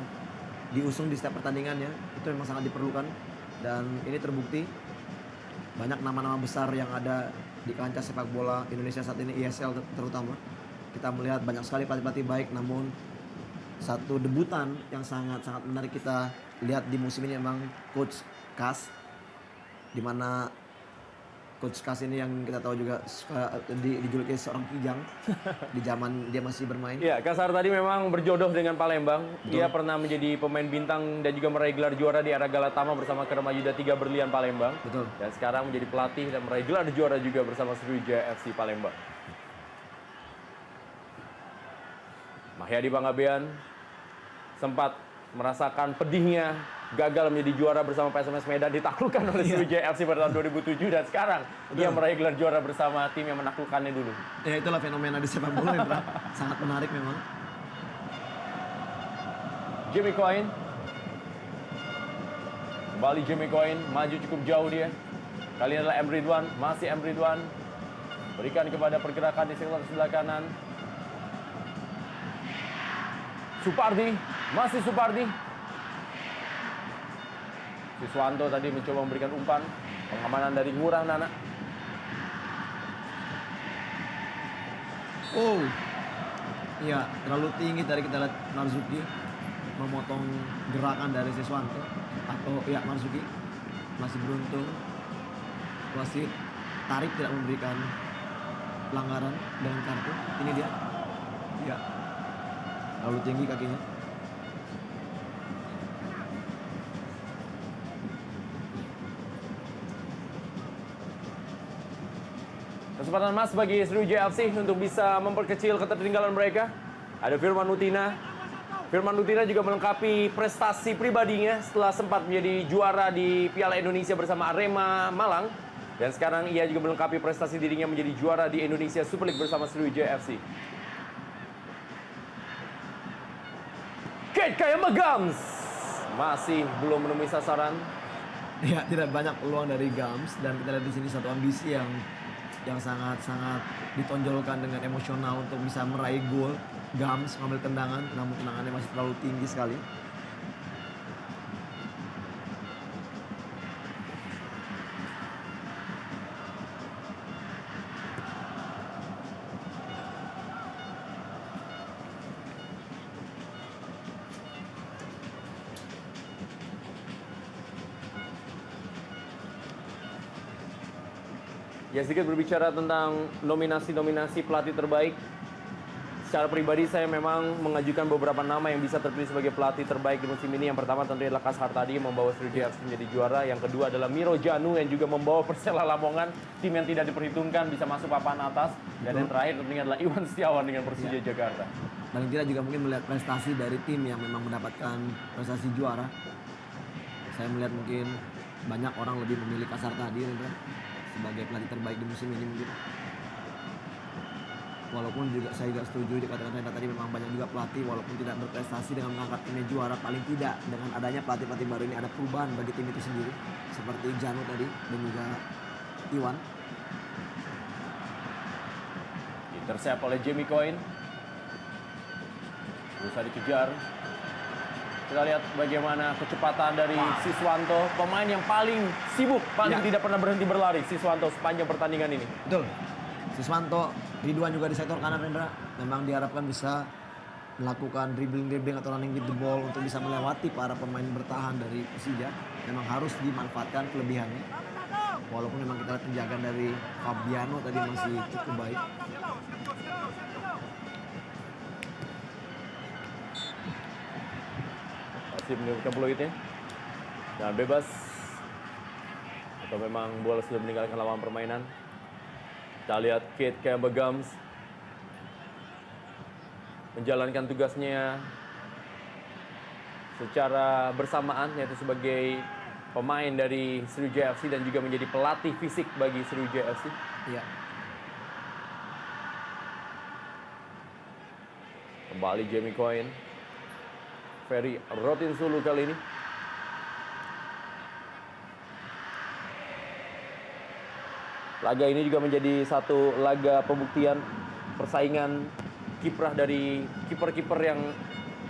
diusung di setiap pertandingannya. Itu memang sangat diperlukan. Dan ini terbukti banyak nama-nama besar yang ada di kancah sepak bola Indonesia saat ini, ESL terutama. Kita melihat banyak sekali pelatih-pelatih baik, namun satu debutan yang sangat-sangat menarik kita lihat di musim ini memang Coach Kas, di mana Coach Kas ini yang kita tahu juga suka dijuluki seorang kijang di zaman dia masih bermain. Iya, Kasar tadi memang berjodoh dengan Palembang. Betul. Dia pernah menjadi pemain bintang dan juga meraih gelar juara di era Galatama bersama Kerma Yuda 3 Berlian Palembang. Betul. Dan sekarang menjadi pelatih dan meraih gelar juara juga bersama Sriwijaya FC Palembang. Mahyadi Bangabean sempat merasakan pedihnya gagal menjadi juara bersama PSMS Medan, ditaklukkan oleh Sriwijaya FC pada tahun 2007 dan sekarang dia meraih gelar juara bersama tim yang menaklukkannya dulu. Ya itulah fenomena di sepak bola Indra. Sangat menarik memang. Jimmy Coyne. Kembali Jimmy Coyne, maju cukup jauh dia. Kali ini adalah M. Ridwan, masih M. Ridwan. Berikan kepada pergerakan di sektor sebelah kanan. Supardi, masih Supardi. Siswanto tadi mencoba memberikan umpan. Pengamanan dari Ngurah Nana. Oh, iya terlalu tinggi tadi kita lihat Marzuki memotong gerakan dari Siswanto. Atau ya Marzuki masih beruntung, wasit tarik tidak memberikan pelanggaran dengan kartu. Ini dia, ya terlalu tinggi kakinya. Kesempatan emas bagi Sriwijaya FC untuk bisa memperkecil ketertinggalan mereka. Ada Firman Utina. Firman Utina juga melengkapi prestasi pribadinya setelah sempat menjadi juara di Piala Indonesia bersama Arema Malang. Dan sekarang ia juga melengkapi prestasi dirinya menjadi juara di Indonesia Super League bersama Sriwijaya FC. Kate Kayama Gams masih belum menemui sasaran. Ya tidak banyak peluang dari Gams dan kita lihat di sini satu ambisi yang sangat-sangat ditonjolkan dengan emosional untuk bisa meraih gol. Gams mengambil tendangan, namun tendangannya masih terlalu tinggi sekali. Ya, sedikit berbicara tentang nominasi-nominasi pelatih terbaik. Secara pribadi saya memang mengajukan beberapa nama yang bisa terpilih sebagai pelatih terbaik di musim ini. Yang pertama tentu adalah Kasar tadi membawa Sriwijaya FC menjadi juara. Yang kedua adalah Miro Janu yang juga membawa Persela Lamongan, tim yang tidak diperhitungkan bisa masuk papan atas. Dan yang terakhir tentunya adalah Iwan Setiawan dengan Persija Jakarta. Dan kita juga mungkin melihat prestasi dari tim yang memang mendapatkan prestasi juara. Saya melihat mungkin banyak orang lebih memilih Kasar tadi sebagai pelatih terbaik di musim ini mungkin. Walaupun juga saya juga setuju dikatakan Renda tadi memang banyak juga pelatih walaupun tidak berprestasi dengan mengangkat timnya juara, paling tidak dengan adanya pelatih-pelatih baru ini ada perubahan bagi tim itu sendiri seperti Janu tadi dan juga Iwan. Intercept oleh Jimmy Coyne. Berusaha dikejar. Kita lihat bagaimana kecepatan dari Siswanto, pemain yang paling sibuk, paling tidak pernah berhenti berlari. Siswanto sepanjang pertandingan ini. Betul. Siswanto, Ridwan juga di sektor kanan Rendra. Memang diharapkan bisa melakukan dribbling atau running with the ball untuk bisa melewati para pemain bertahan dari Persija. Memang harus dimanfaatkan kelebihannya. Walaupun memang kita lihat penjagaan dari Fabiano tadi masih cukup baik. Masih menurunkan peluitnya. Dan bebas. Atau memang bola sudah meninggalkan lapangan permainan. Kita lihat Kate Kemba-Gums menjalankan tugasnya secara bersamaan, yaitu sebagai pemain dari Sriwijaya FC dan juga menjadi pelatih fisik bagi Sriwijaya FC. Iya. Kembali Jamie Coyne. Ferry Rotinsulu kali ini. Laga ini juga menjadi satu laga pembuktian persaingan kiprah dari kiper-kiper yang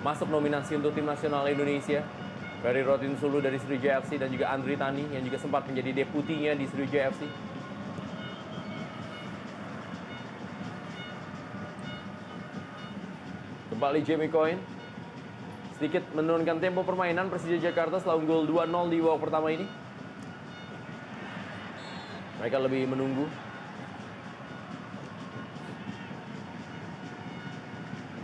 masuk nominasi untuk tim nasional Indonesia. Ferry Rotinsulu dari Sriwijaya FC dan juga Andri Tani yang juga sempat menjadi deputinya di Sriwijaya FC. Kembali Jamie Coyne. Sedikit menurunkan tempo permainan Persija Jakarta setelah unggul 2-0 di babak pertama ini. Mereka lebih menunggu.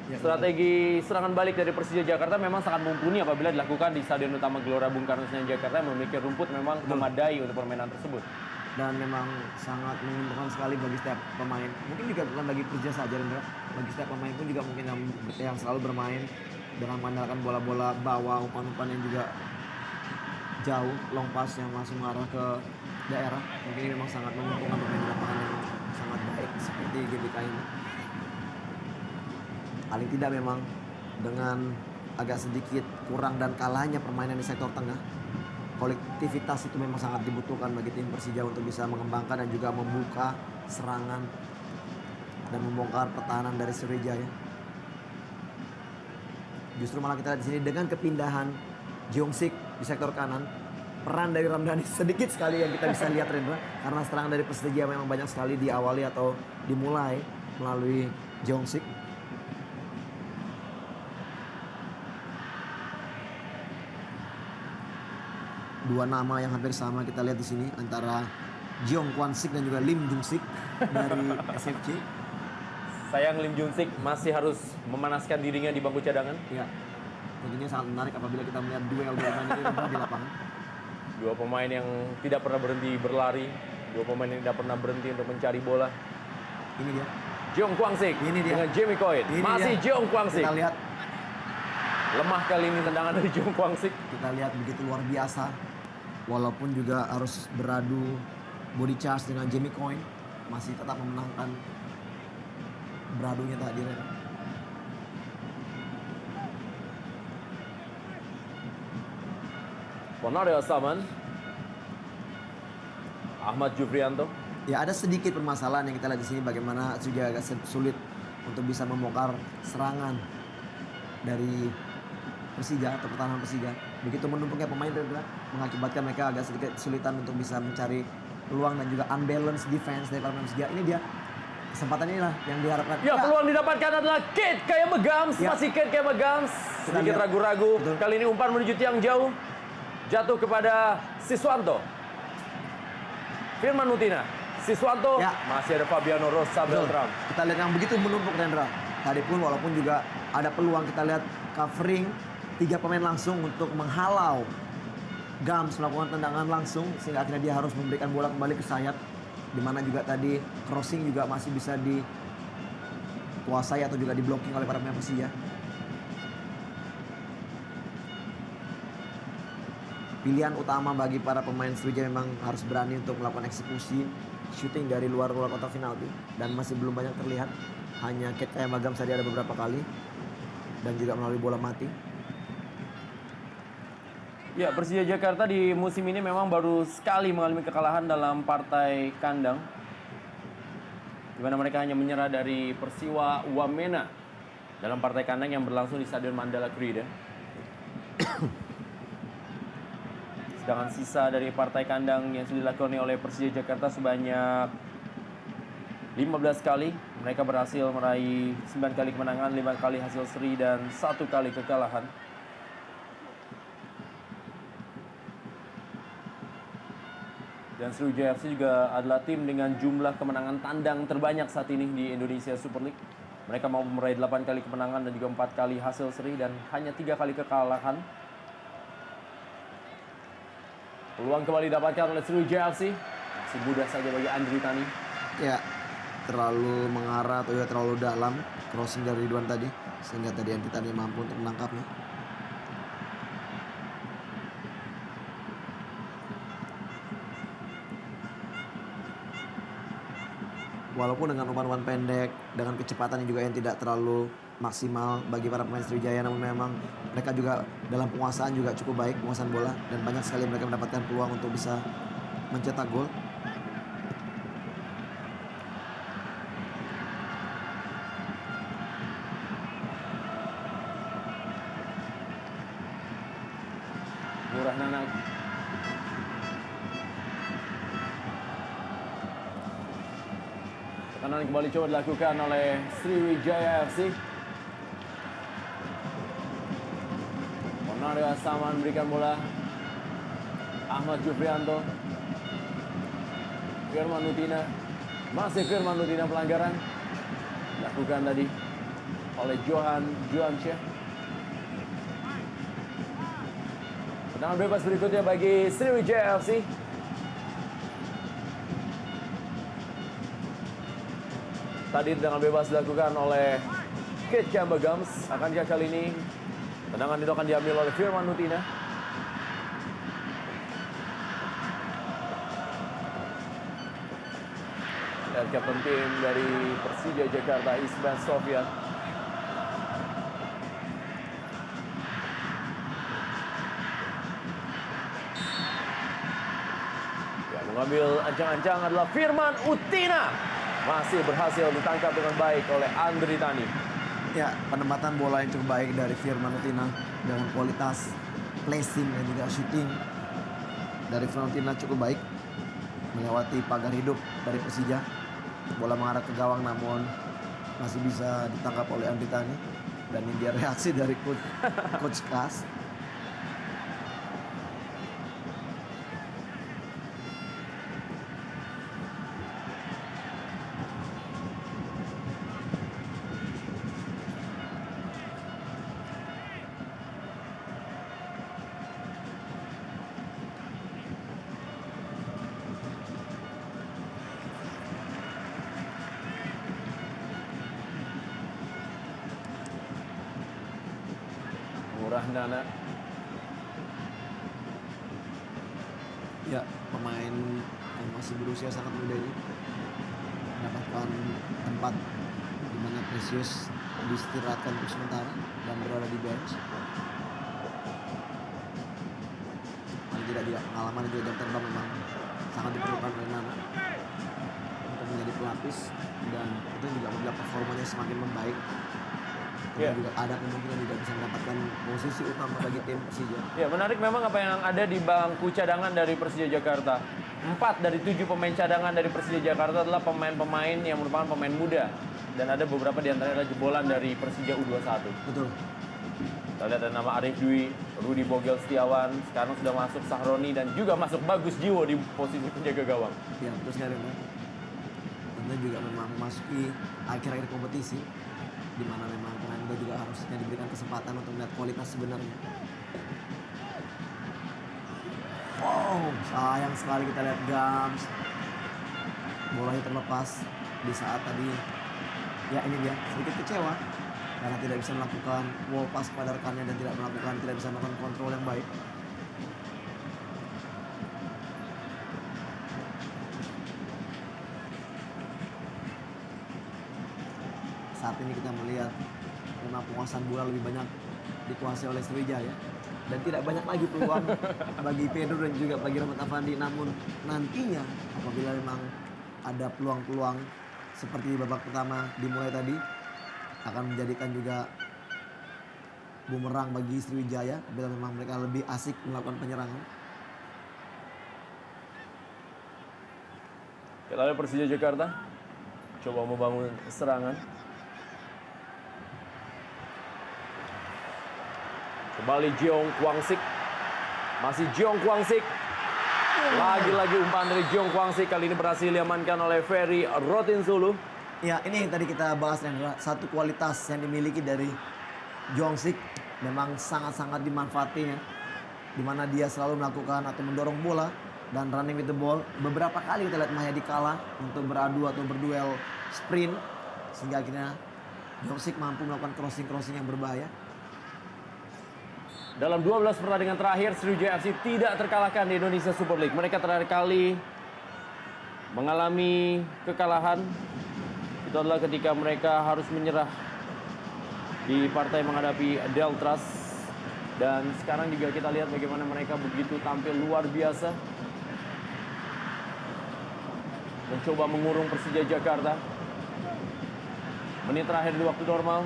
Strategi serangan balik dari Persija Jakarta memang sangat mumpuni apabila dilakukan di Stadion Utama Gelora Bung Karno Senayan Jakarta yang memiliki rumput memang memadai untuk permainan tersebut. Dan memang sangat menguntungkan sekali bagi setiap pemain. Mungkin juga bukan bagi Persija saja, Rendra. Bagi setiap pemain pun juga mungkin yang selalu bermain dengan mengandalkan bola-bola bawah, umpan-umpan yang juga jauh, long pass yang langsung mengarah ke daerah. Mungkin ini memang sangat menguntungkan pemain di lapangan yang sangat baik seperti GBK ini. Paling tidak memang dengan agak sedikit kurang dan kalahnya permainan di sektor tengah, kolektivitas itu memang sangat dibutuhkan bagi tim Persija untuk bisa mengembangkan dan juga membuka serangan dan membongkar pertahanan dari Sriwijaya. Justru malah kita lihat di sini dengan kepindahan Jeong-sik di sektor kanan, peran dari Ramdhani sedikit sekali yang kita bisa lihat, Rendra, karena serangan dari Persija memang banyak sekali diawali atau dimulai melalui Jeong-sik. Dua nama yang hampir sama kita lihat di sini antara Jeong Kwan-sik dan juga Lim Jung-sik dari SFC. Sayang Lim Jung-sik masih harus memanaskan dirinya di bangku cadangan. Ya, tentunya sangat menarik apabila kita melihat duel ini di lapangan. Dua pemain yang tidak pernah berhenti berlari, dua pemain yang tidak pernah berhenti untuk mencari bola. Ini dia. Jeong Kwang-sik Ini dia. dengan Jamie Coyne. Ini masih dia. Jeong Kwang-sik. Kita lihat, Lemah kali ini tendangan dari Jeong Kwang-sik. kita lihat begitu luar biasa. Walaupun juga harus beradu body charge dengan Jamie Coyne, masih tetap memenangkan beradunya tadi. Ponareo Saman. Ahmad Jufrianto. Ya, ada sedikit permasalahan yang kita lihat di sini, bagaimana juga agak sulit untuk bisa membongkar serangan dari Persija atau pertahanan Persija. Begitu menumpuknya pemain juga mengakibatkan mereka agak sedikit kesulitan untuk bisa mencari peluang dan juga unbalanced defense dari pemain Persija. Ini dia kesempatan inilah yang diharapkan. Ya, peluang didapatkan adalah Kate Kemba-Gums. Ya. Masih Kate Kemba-Gums. Sedikit lihat. ragu-ragu. Betul. Kali ini umpan menuju tiang jauh. Jatuh kepada Siswanto. Firman Mutina. Siswanto. Ya. Masih ada Fabiano Rosa Betul. Beltram. Kita lihat yang begitu menumpuk, Rendra. Tadi pun walaupun juga ada peluang, kita lihat covering 3 pemain langsung untuk menghalau Gums melakukan tendangan langsung sehingga akhirnya dia harus memberikan bola kembali ke sayap, di mana juga tadi crossing juga masih bisa dikuasai atau juga diblocking oleh para pemain Persija. Pilihan utama bagi para pemain Sriwijaya memang harus berani untuk melakukan eksekusi shooting dari luar kotak penalti, dan masih belum banyak terlihat. Hanya Kate Kemba-Gums tadi ada beberapa kali dan juga melalui bola mati. Ya, Persija Jakarta di musim ini memang baru sekali mengalami kekalahan dalam partai kandang, di mana mereka hanya menyerah dari Persiwa Wamena dalam partai kandang yang berlangsung di Stadion Mandala Krida. Sedangkan sisa dari partai kandang yang sudah dilakukan oleh Persija Jakarta sebanyak 15 kali. Mereka berhasil meraih 9 kali kemenangan, 5 kali hasil seri, dan 1 kali kekalahan. Dan Sriwijaya FC juga adalah tim dengan jumlah kemenangan tandang terbanyak saat ini di Indonesia Super League. Mereka mampu meraih 8 kali kemenangan dan juga 4 kali hasil seri dan hanya 3 kali kekalahan. Peluang kembali didapatkan oleh Sriwijaya FC. Masih mudah saja bagi Andri Tani. Ya, terlalu mengarah atau ya terlalu dalam crossing dari Ridwan tadi, sehingga tadi Andri Tani mampu untuk menangkapnya. Walaupun dengan umpan-umpan pendek, dengan kecepatan juga yang tidak terlalu maksimal bagi para pemain Sriwijaya, namun memang mereka juga dalam penguasaan juga cukup baik, penguasaan bola, dan banyak sekali mereka mendapatkan peluang untuk bisa mencetak gol. Murah Nana. Tekanan kembali coba dilakukan oleh Sriwijaya FC. Monario Saman memberikan bola. Ahmad Jufrianto. Firman Nutina. Masih Firman Nutina, pelanggaran dilakukan tadi oleh Johan Juansyah. Tendangan bebas berikutnya bagi Sriwijaya FC. Tadi tendangan bebas dilakukan oleh Kate Campbell-Gums. Akankah kali ini tendangan itu akan diambil oleh Firman Nutina? Dan kapten tim dari Persija Jakarta, Isman Sofyan. Yang mengambil ancang-ancang adalah Firman Utina. Masih berhasil ditangkap dengan baik oleh Andri Tani. Ya, penempatan bola yang cukup baik dari Firman Utina dengan kualitas placing dan juga shooting dari Firman Utina cukup baik, melewati pagar hidup dari Persija. Bola mengarah ke gawang namun masih bisa ditangkap oleh Andri Tani, dan ini dia reaksi dari coach Kas. Murah Nana. Ya, pemain yang masih berusia sangat muda ini mendapatkan tempat di mana Precious diistirahatkan untuk sementara dan berada di bench. Paling tidak pengalaman dan juga jam terbang memang sangat diperlukan oleh Nana untuk menjadi pelapis, dan itu juga apabila performanya semakin membaik, juga ada kemungkinan juga bisa mendapatkan posisi utama bagi tim Persija. Ya, menarik memang apa yang ada di bangku cadangan dari Persija Jakarta. 4 dari 7 pemain cadangan dari Persija Jakarta adalah pemain-pemain yang merupakan pemain muda. Dan ada beberapa di antaranya adalah jebolan dari Persija U21. Betul. Kita lihat ada nama Arif Dwi, Rudi Bogel Setiawan, sekarang sudah masuk Sahroni dan juga masuk Bagus Jiwo di posisi penjaga gawang. Ya, betul sekali, Bang. Tentu juga memang memasuki akhir-akhir kompetisi, di mana memang pemain muda juga harusnya diberikan kesempatan untuk melihat kualitas sebenarnya. Oh, sayang sekali kita lihat Gams. Bolanya terlepas di saat tadi. Ya, ini dia sedikit kecewa karena tidak bisa melakukan wall pass pada rekannya dan tidak bisa melakukan kontrol yang baik. Saat ini kita melihat memang penguasaan bola lebih banyak dikuasai oleh Sriwijaya dan tidak banyak lagi peluang bagi Pedro dan juga bagi Rahmat Afandi. Namun nantinya apabila memang ada peluang-peluang seperti babak pertama dimulai tadi, akan menjadikan juga bumerang bagi Sriwijaya bila memang mereka lebih asik melakukan penyerangan. Kita lihat Persija Jakarta coba membangun serangan. Kembali Jeong Kwang Sik. Masih Jeong Kwang Sik. Lagi-lagi umpan dari Jong Kwangsi, kali ini berhasil diamankan oleh Ferry Rotinsulu. Ya, ini yang tadi kita bahas, Rendra. Satu kualitas yang dimiliki dari Jongsik memang sangat-sangat dimanfaatinya. Di mana dia selalu melakukan atau mendorong bola dan running with the ball. Beberapa kali kita lihat Mahyadi kalah untuk beradu atau berduel sprint. Sehingga akhirnya Jongsik mampu melakukan crossing-crossing yang berbahaya. Dalam 12 pertandingan terakhir, Sriwijaya FC tidak terkalahkan di Indonesia Super League. Mereka terakhir kali mengalami kekalahan itu adalah ketika mereka harus menyerah di partai menghadapi Deltras. Dan sekarang juga kita lihat bagaimana mereka begitu tampil luar biasa, mencoba mengurung Persija Jakarta. Menit terakhir di waktu normal.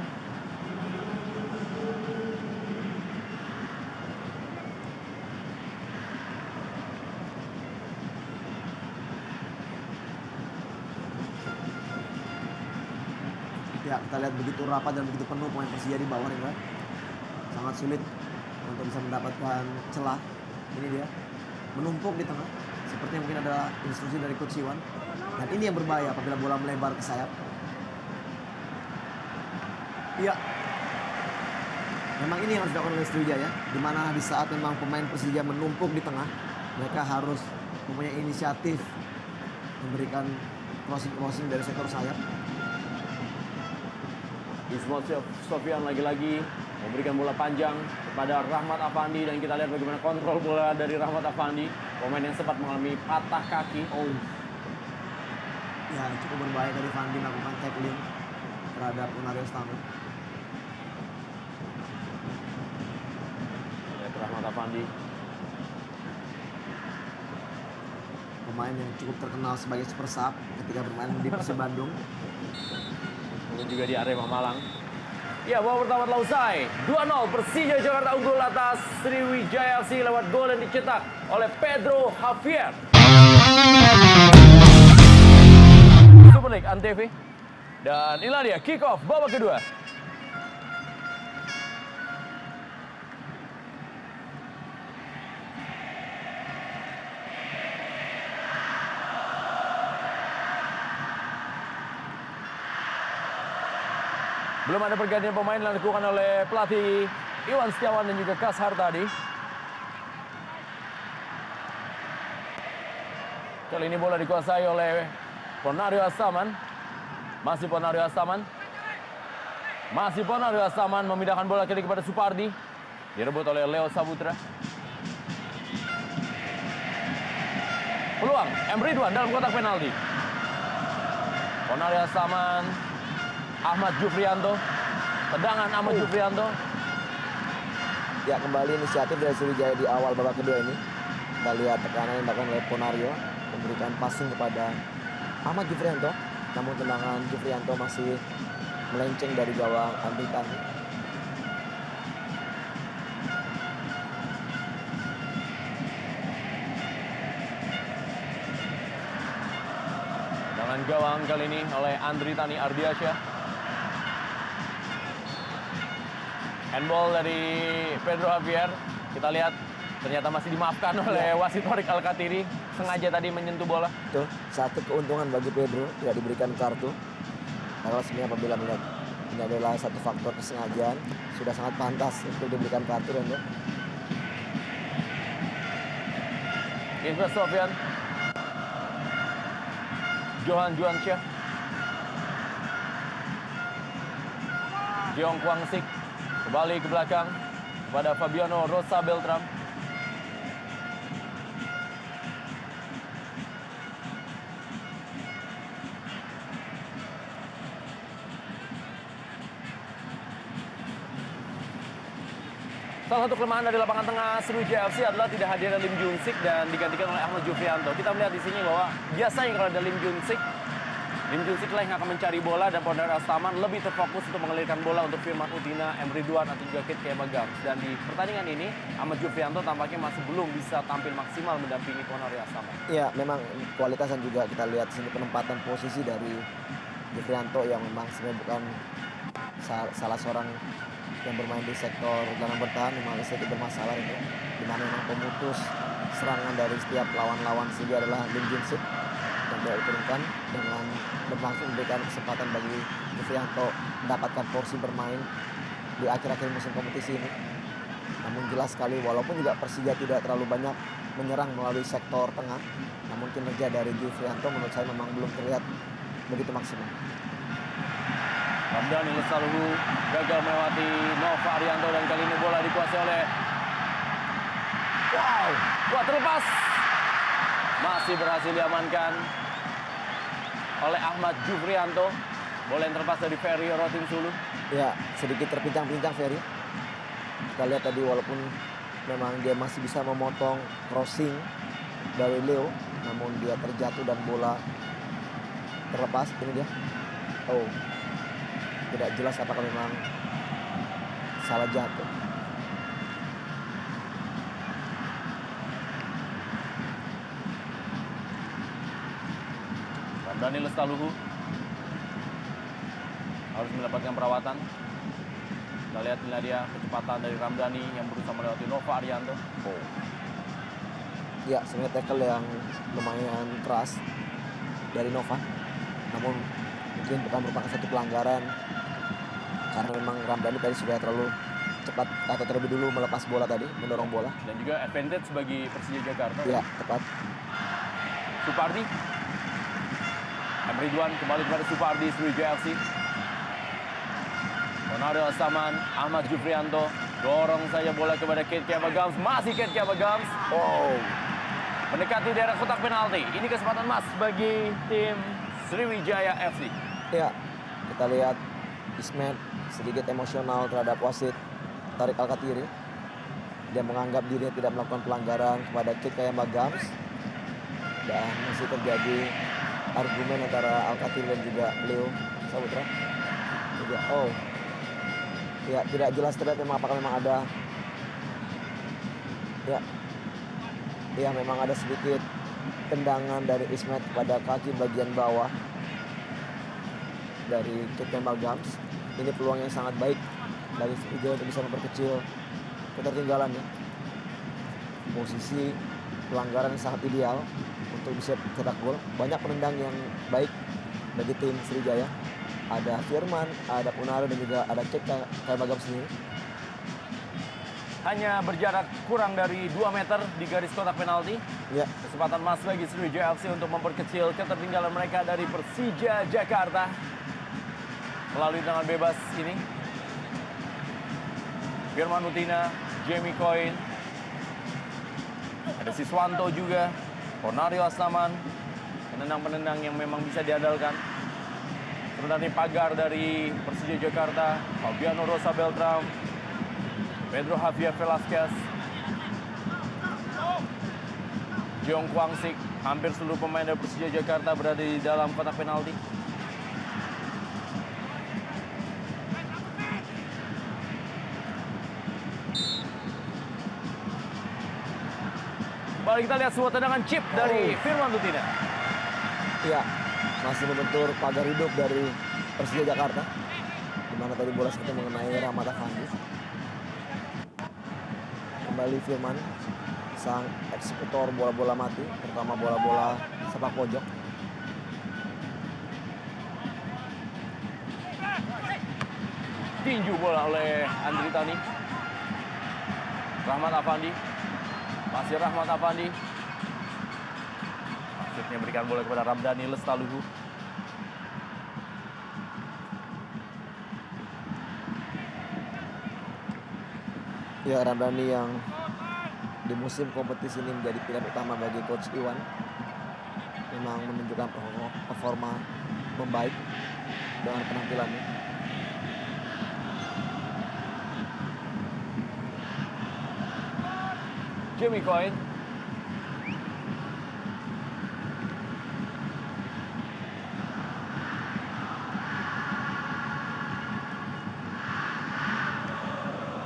Ya, kita lihat begitu rapat dan begitu penuh pemain Persija di bawah, Rendra. Sangat sulit untuk bisa mendapatkan celah. Ini dia menumpuk di tengah. Sepertinya mungkin ada instruksi dari Coach Iwan. Dan ini yang berbahaya apabila bola melebar ke sayap. Iya. Memang ini yang harus dilakukan oleh Sriwijaya, di mana di saat memang pemain Persija menumpuk di tengah, mereka harus mempunyai inisiatif memberikan crossing-crossing dari sektor sayap. Ismail Sofian lagi-lagi memberikan bola panjang kepada Rahmat Afandi, dan kita lihat bagaimana kontrol bola dari Rahmat Afandi, pemain yang sempat mengalami patah kaki. Ya, cukup berbahaya dari Fandi melakukan tackling terhadap Ponario Stamen. Lihat Rahmat Afandi, Pemain yang cukup terkenal sebagai super sub ketika bermain di Persib Bandung. kemudian juga di Arema Malang. Ya, babak pertama telah usai. 2-0 Persija Jakarta unggul atas Sriwijaya FC lewat gol yang dicetak oleh Pedro Javier. Super League Antv. Dan inilah dia kick off babak kedua. Belum ada pergantian pemain yang dilakukan oleh pelatih Iwan Setiawan dan juga Kas Hartadi. Kali ini bola dikuasai oleh Ponario Astaman. Masih Ponario Astaman memindahkan bola kiri kepada Supardi. Direbut oleh Leo Saputra. Peluang M. Ridwan dalam kotak penalti. Ponario Astaman, Ahmad Jufrianto, tendangan Ahmad Jufrianto. Ya, kembali inisiatif dari Sriwijaya di awal babak kedua ini. Kita lihat tekanan yang dilakukan oleh Ponario, memberikan passing kepada Ahmad Jufrianto. Namun tendangan Jufrianto masih melenceng dari gawang Andri Tani. Tendangan gawang kali ini oleh Andri Tani Ardiasyah. Handball dari Pedro Javier. Kita lihat ternyata masih dimaafkan oleh wasit Torik Alkatiri. Sengaja tadi menyentuh bola. Betul, satu keuntungan bagi Pedro tidak diberikan kartu. Karena sebenarnya apabila melihat ini adalah satu faktor kesengajaan, sudah sangat pantas untuk diberikan kartu. Dan Ismail Sofian, Johan Juansyah, Jeong Kwangsik kembali ke belakang kepada Fabiano Rosa Beltram. Salah satu kelemahan dari lapangan tengah Sriwijaya FC adalah tidak hadirnya Lim Junsik dan digantikan oleh Ahmad Jufrianto. Kita melihat di sini bahwa biasanya kalau ada Lim Junsik lah yang akan mencari bola, dan Ponario Astaman lebih terfokus untuk mengalirkan bola untuk Firman Utina, M. Ridwan atau juga Kit Kemagam. Dan di pertandingan ini Ahmad Jufrianto tampaknya masih belum bisa tampil maksimal mendampingi Ponario Astaman. ya, memang kualitas dan juga kita lihat di sini penempatan posisi dari Jufrianto yang memang sebenarnya bukan salah seorang yang bermain di sektor gelandang bertahan, memang sedikit bermasalah itu, di mana memang pemutus serangan dari setiap lawan-lawan Sriwijaya adalah Lim Jin Sik dan tidak diturunkan dengan berlangsung memberikan kesempatan bagi Jufrianto mendapatkan porsi bermain di akhir-akhir musim kompetisi ini. Namun jelas sekali walaupun juga Persija tidak terlalu banyak menyerang melalui sektor tengah, namun kinerja dari Jufrianto menurut saya memang belum terlihat begitu maksimal. Ramdhani Lestaluhu gagal melewati Nova Arianto dan kali ini bola dikuasai oleh Wah terlepas. Masih berhasil diamankan oleh Ahmad Jufrianto. Bola yang terlepas dari Ferry Rotim Sulu. Ya, sedikit terpincang-pincang Ferry. Kita lihat tadi walaupun memang dia masih bisa memotong crossing dari Leo, namun dia terjatuh dan bola terlepas. Ini dia. Oh, tidak jelas apakah memang salah jatuh. Ramdhani Lestaluhu harus mendapatkan perawatan. Kita lihat inilah dia kecepatan dari Ramdhani yang berusaha melewati Nova Arianto. Ya, sebenarnya tackle yang lumayan keras dari Nova. Namun mungkin bukan merupakan satu pelanggaran karena memang Ramdhani tadi sudah terlalu cepat atau terlebih dulu melepas bola tadi, mendorong bola. Dan juga advantage bagi Persija Jakarta. Ya, tepat. Supardi. Ridwan kembali kepada Supardi, Sriwijaya FC. Ronaldo Asaman, Ahmad Jufrianto dorong saja bola kepada Kate Kiabagams, masih Kate Kiabagams. Mendekati daerah kotak penalti. Ini kesempatan emas bagi tim Sriwijaya FC. Ya, kita lihat Ismet sedikit emosional terhadap wasit Tarik Alkatiri. Dia menganggap dirinya tidak melakukan pelanggaran kepada Kate Kiabagams. Dan masih terjadi argumen antara Alkatiri dan juga Leo Saputra. Ya, tidak jelas terlihat memang apakah memang ada. Ya, memang ada sedikit tendangan dari Ismet pada kaki bagian bawah dari Kate Kiabagams. Ini peluang yang sangat baik bagi Sriwijaya untuk bisa memperkecil ketertinggalan ya. Posisi pelanggaran yang sangat ideal untuk bisa cetak gol. Banyak penendang yang baik bagi tim Sriwijaya. Ada Firman, ada Punaro dan juga ada Kate Kiabagams sendiri. Hanya berjarak kurang dari 2 meter di garis kotak penalti. Ya, Kesempatan emas bagi Sriwijaya FC untuk memperkecil ketertinggalan mereka dari Persija Jakarta. Melalui tangan bebas ini. Firman Utina, Jamie Coin. Ada Siswanto juga. Ronario Aslaman. Penendang-penendang yang memang bisa diandalkan. Sementara pagar dari Persija Jakarta, Fabiano Rosa Beltram, Pedro Javier Velasquez, Jong Kwang Sik. Hampir seluruh pemain dari Persija Jakarta berada di dalam kotak penalti. Kembali kita lihat sebuah tendangan chip dari Firman Utina. ya, masih membentur pagar hidup dari Persija Jakarta. Di mana tadi bola seperti mengenai Rahmat Afandi. Kembali Firman, sang eksekutor bola-bola mati, terutama bola-bola sepak pojok. Tinju bola oleh Andri Tani. Rahmat Afandi. Masih Rahmat Afandi. Maksudnya berikan bola kepada Ramdhani Lestaluhu. Ya, Ramdhani yang di musim kompetisi ini menjadi pilihan utama bagi Coach Iwan. Memang menunjukkan performa membaik dengan penampilannya. Jamie Coin.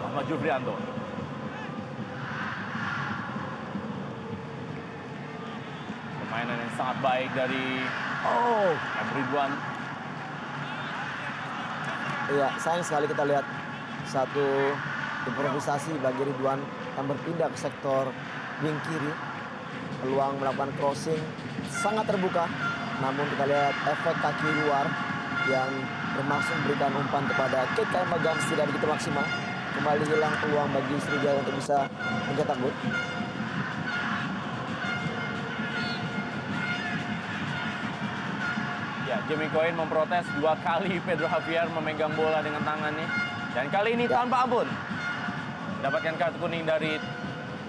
Ahmad Jufrianto. Permainan yang sangat baik dari Ridwan. Iya, sayang sekali kita lihat satu improvisasi bagi Ridwan yang berpindah ke sektor wing kiri peluang melakukan crossing sangat terbuka. Namun kita lihat efek kaki luar yang bermaksud memberikan umpan kepada KKM Agams tidak begitu maksimal. Kembali hilang peluang bagi Sriwijaya untuk bisa mencetak gol. Ya, Jimmy Coin memprotes 2 kali Pedro Javier memegang bola dengan tangannya. Dan kali ini tanpa ampun. Mendapatkan kartu kuning dari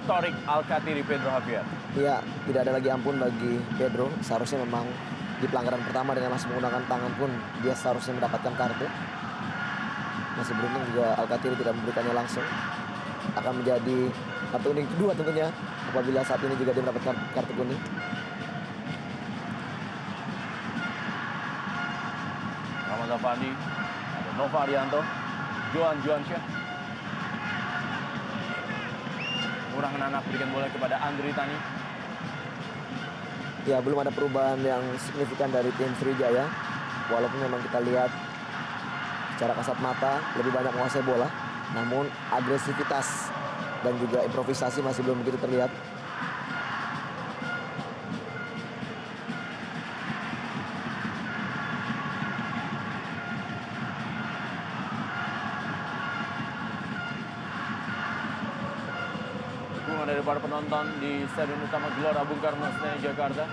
Torik Alkatiri Pedro Javier. Iya, tidak ada lagi ampun bagi Pedro. Seharusnya memang di pelanggaran pertama dengan masih menggunakan tangan pun dia seharusnya mendapatkan kartu. Masih beruntung juga Alkatiri tidak memberikannya langsung. Akan menjadi kartu kuning kedua tentunya apabila saat ini juga dia mendapatkan kartu kuning. Rahmat Afandi, ada Nova Arianto, Johan Juansyah. Kurang anak berikan bola kepada Andri Tani. Ya, belum ada perubahan yang signifikan dari tim Sriwijaya. Walaupun memang kita lihat secara kasat mata lebih banyak menguasai bola, namun agresivitas dan juga improvisasi masih belum begitu terlihat. Dukungan dari para penonton di Stadion Utama Gelora Bung Karno Senayan Jakarta.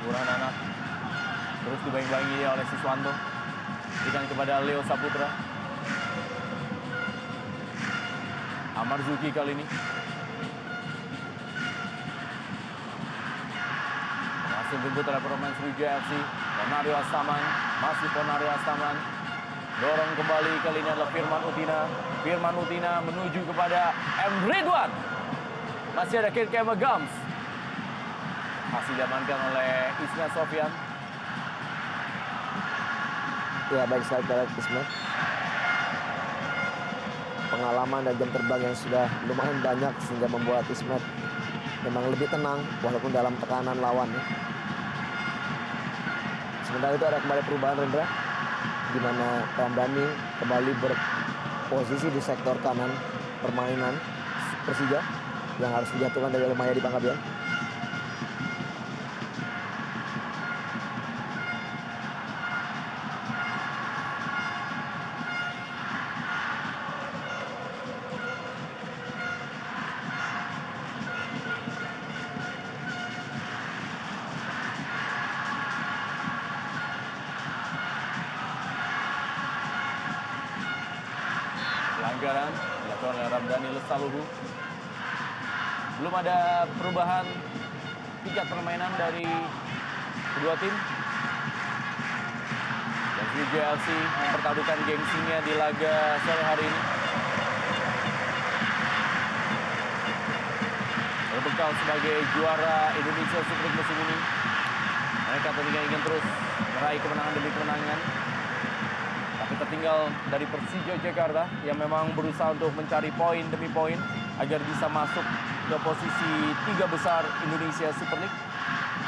Kurang anak terus dibayang-bayangi oleh Siswanto. Berikan kepada Leo Saputra. Amar Zuki kali ini. Masih dijemput oleh pemain Sriwijaya FC. Ponario Astaman. Masih Ponario Astaman. Dorong kembali kali ini adalah Firman Utina. Firman Utina menuju kepada M. Ridwan. Masih ada KKM Agams. Masih diamankan oleh Ismail Sofian. Ya, baik sekali kita lihat Ismet. Pengalaman dan jam terbang yang sudah lumayan banyak sehingga membuat Ismet memang lebih tenang walaupun dalam tekanan lawan. Ya. Sementara itu ada kembali perubahan, Rendra, di mana Ramdhani kembali berposisi di sektor kanan permainan Persija yang harus dijatuhkan dari Mayadi Panggabean. Pelanggaran dilakukan oleh Ramdhani Lestaluhu. Belum ada perubahan tingkat permainan dari kedua tim. Dan Sriwijaya FC mempertaruhkan gengsinya di laga sore hari ini. Berbekal sebagai juara Indonesia Super League musim ini, mereka tentunya ingin terus meraih kemenangan demi kemenangan. Tapi tertinggal dari Persija Jakarta yang memang berusaha untuk mencari poin demi poin agar bisa masuk ke posisi 3 besar Indonesia Super League.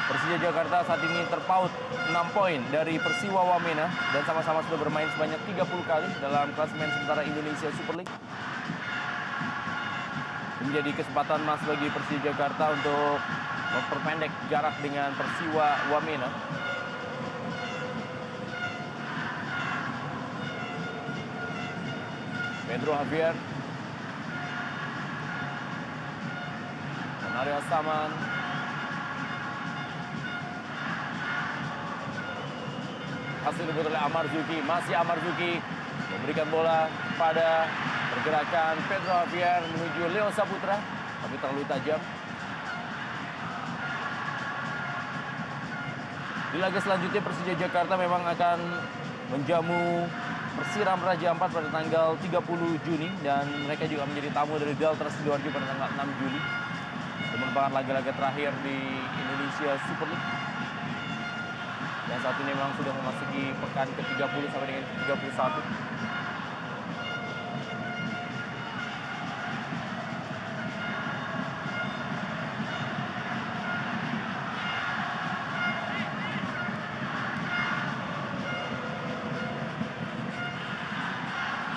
Persija Jakarta saat ini terpaut 6 poin dari Persiwa Wamena dan sama-sama sudah bermain sebanyak 30 kali dalam klasemen sementara Indonesia Super League. Menjadi kesempatan emas bagi Persija Jakarta untuk memperpendek jarak dengan Persiwa Wamena. Pedro Javier, Ponario Astaman, hasil dibuat oleh Amar Zuki. Masih Amar Zuki memberikan bola pada pergerakan Pedro Javier menuju Leo Saputra, tapi terlalu tajam. Di laga selanjutnya Persija Jakarta memang akan menjamu Persiram Raja Ampat pada tanggal 30 Juni dan mereka juga menjadi tamu dari Delta Sidoarjo pada tanggal 6 Juli. Itu merupakan laga-laga terakhir di Indonesia Super League. Dan saat ini memang sudah memasuki pekan ke-30 sampai dengan ke-31.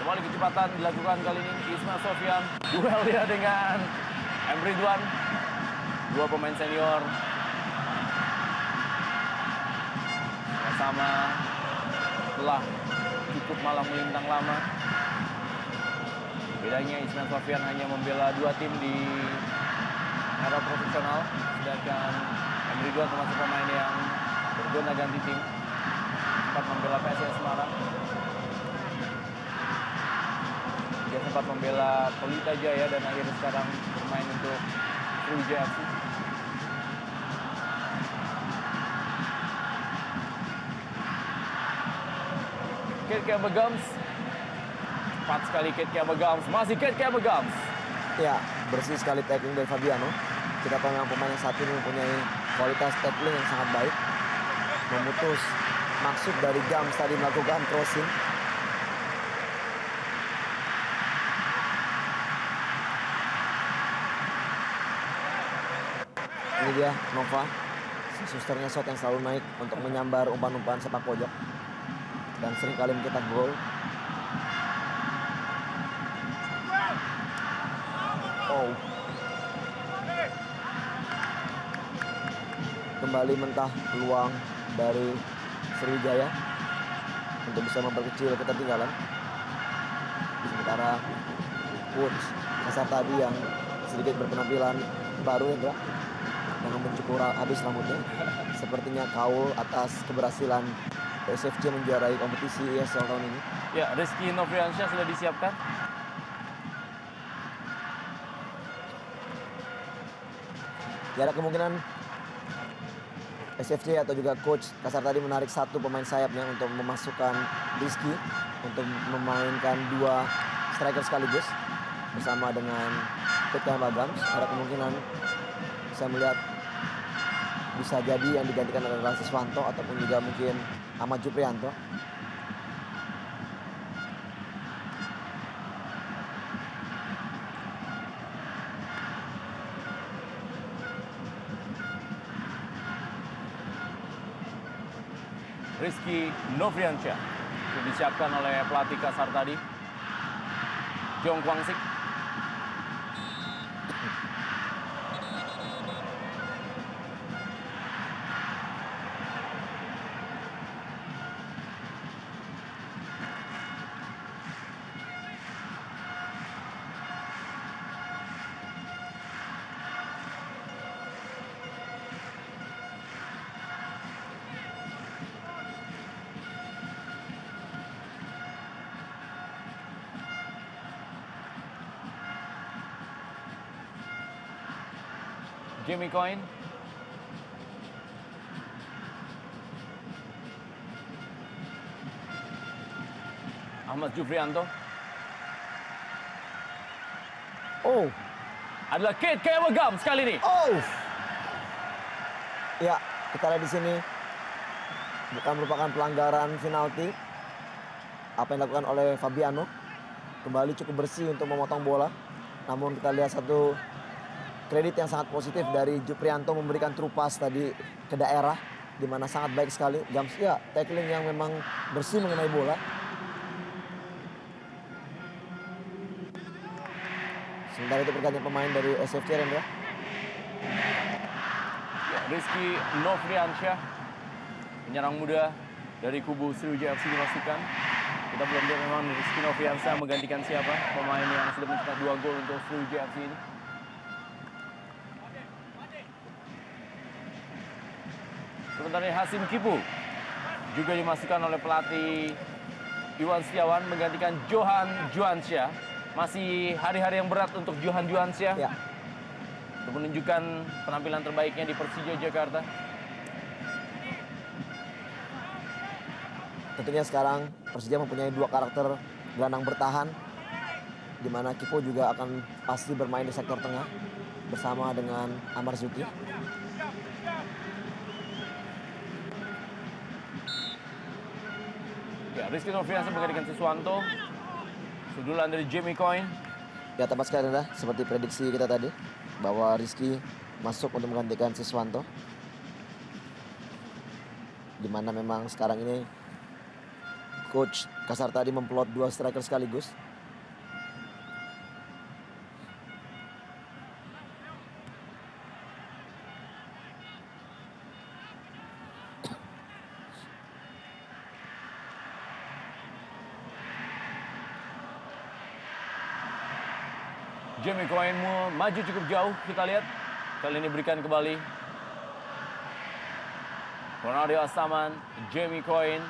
Kembali ke kecepatan dilakukan kali ini. Ismail Sofyan duel dia dengan M. Ridwan, dua pemain senior sama telah cukup malang melintang lama. Bedanya Ismail Sofyan hanya membela dua tim di era profesional, sedangkan M. Ridwan termasuk pemain yang bergonta ganti tim, sempat membela PSIS Semarang, dia sempat membela Pelita Jaya dan akhirnya sekarang bermain untuk Sriwijaya FC. Kate Kebagams, cepat sekali Kate Kebagams, masih Kate Kebagams. Ya, bersih sekali tackling dari Fabiano. Kita tahu yang pemain yang satu ini mempunyai kualitas tackling yang sangat baik. Memutus maksud dari Gams tadi melakukan crossing. Ini dia Nova, si susternya shot yang selalu naik untuk menyambar umpan-umpan sepak pojok dan seringkali mencetak gol. Oh, kembali mentah peluang dari Sriwijaya untuk bisa memperkecil ketertinggalan. Sementara coach Kasar tadi yang sedikit berpenampilan baru ya, dengan mencukur habis rambutnya, sepertinya kaul atas keberhasilan SFC menjuarai kompetisi ESL tahun ini. Ya, Rizky Novriansyah sudah disiapkan. Ya, ada kemungkinan SFC atau juga coach Kasar tadi menarik satu pemain sayapnya untuk memasukkan Rizky untuk memainkan dua striker sekaligus bersama dengan Kate Bagams. Ada kemungkinan saya melihat bisa jadi yang digantikan adalah Siswanto ataupun juga mungkin Ahmad Juprianto. Rizky Novriansyah sudah disiapkan oleh pelatih Kasar tadi, Jong Kwang Sik. Jamie Coyne, Ahmad Jufrianto. Oh, Adalah Kate Kebagams kali ini. oh. Ya, kita lihat di sini bukan merupakan pelanggaran penalti. Apa yang dilakukan oleh Fabiano kembali cukup bersih untuk memotong bola. Namun kita lihat satu kredit yang sangat positif dari Juprianto memberikan true pass tadi ke daerah di mana sangat baik sekali. Gams ya, tackling yang memang bersih mengenai bola. Sementara itu pergantian pemain dari SFC Rendra. Ya, Rizky Novriansyah, penyerang muda dari kubu Sriwijaya FC dimasukkan. Kita belum lihat memang Rizky Novriansyah menggantikan siapa pemain yang sudah mencetak 2 gol untuk Sriwijaya FC ini. Sementara Hasim Kipu juga dimasukkan oleh pelatih Iwan Setiawan menggantikan Johan Juansyah. Masih hari-hari yang berat untuk Johan Juansyah Ya, untuk menunjukkan penampilan terbaiknya di Persija Jakarta. tentunya sekarang Persija mempunyai dua karakter gelandang bertahan, di mana Kipo juga akan pasti bermain di sektor tengah bersama dengan Amar Zuki. Ya, Rizky Novriansyah menggantikan Siswanto. Sundulan dari Jamie Coyne. Ya, tepat sekali Rendra, seperti prediksi kita tadi bahwa Rizky masuk untuk menggantikan Siswanto, di mana memang sekarang ini coach Kasar tadi memplot dua striker sekaligus Jamie Cohen maju cukup jauh, kita lihat. Kali ini berikan kembali. Ronaldo Asaman, Jamie Cohen.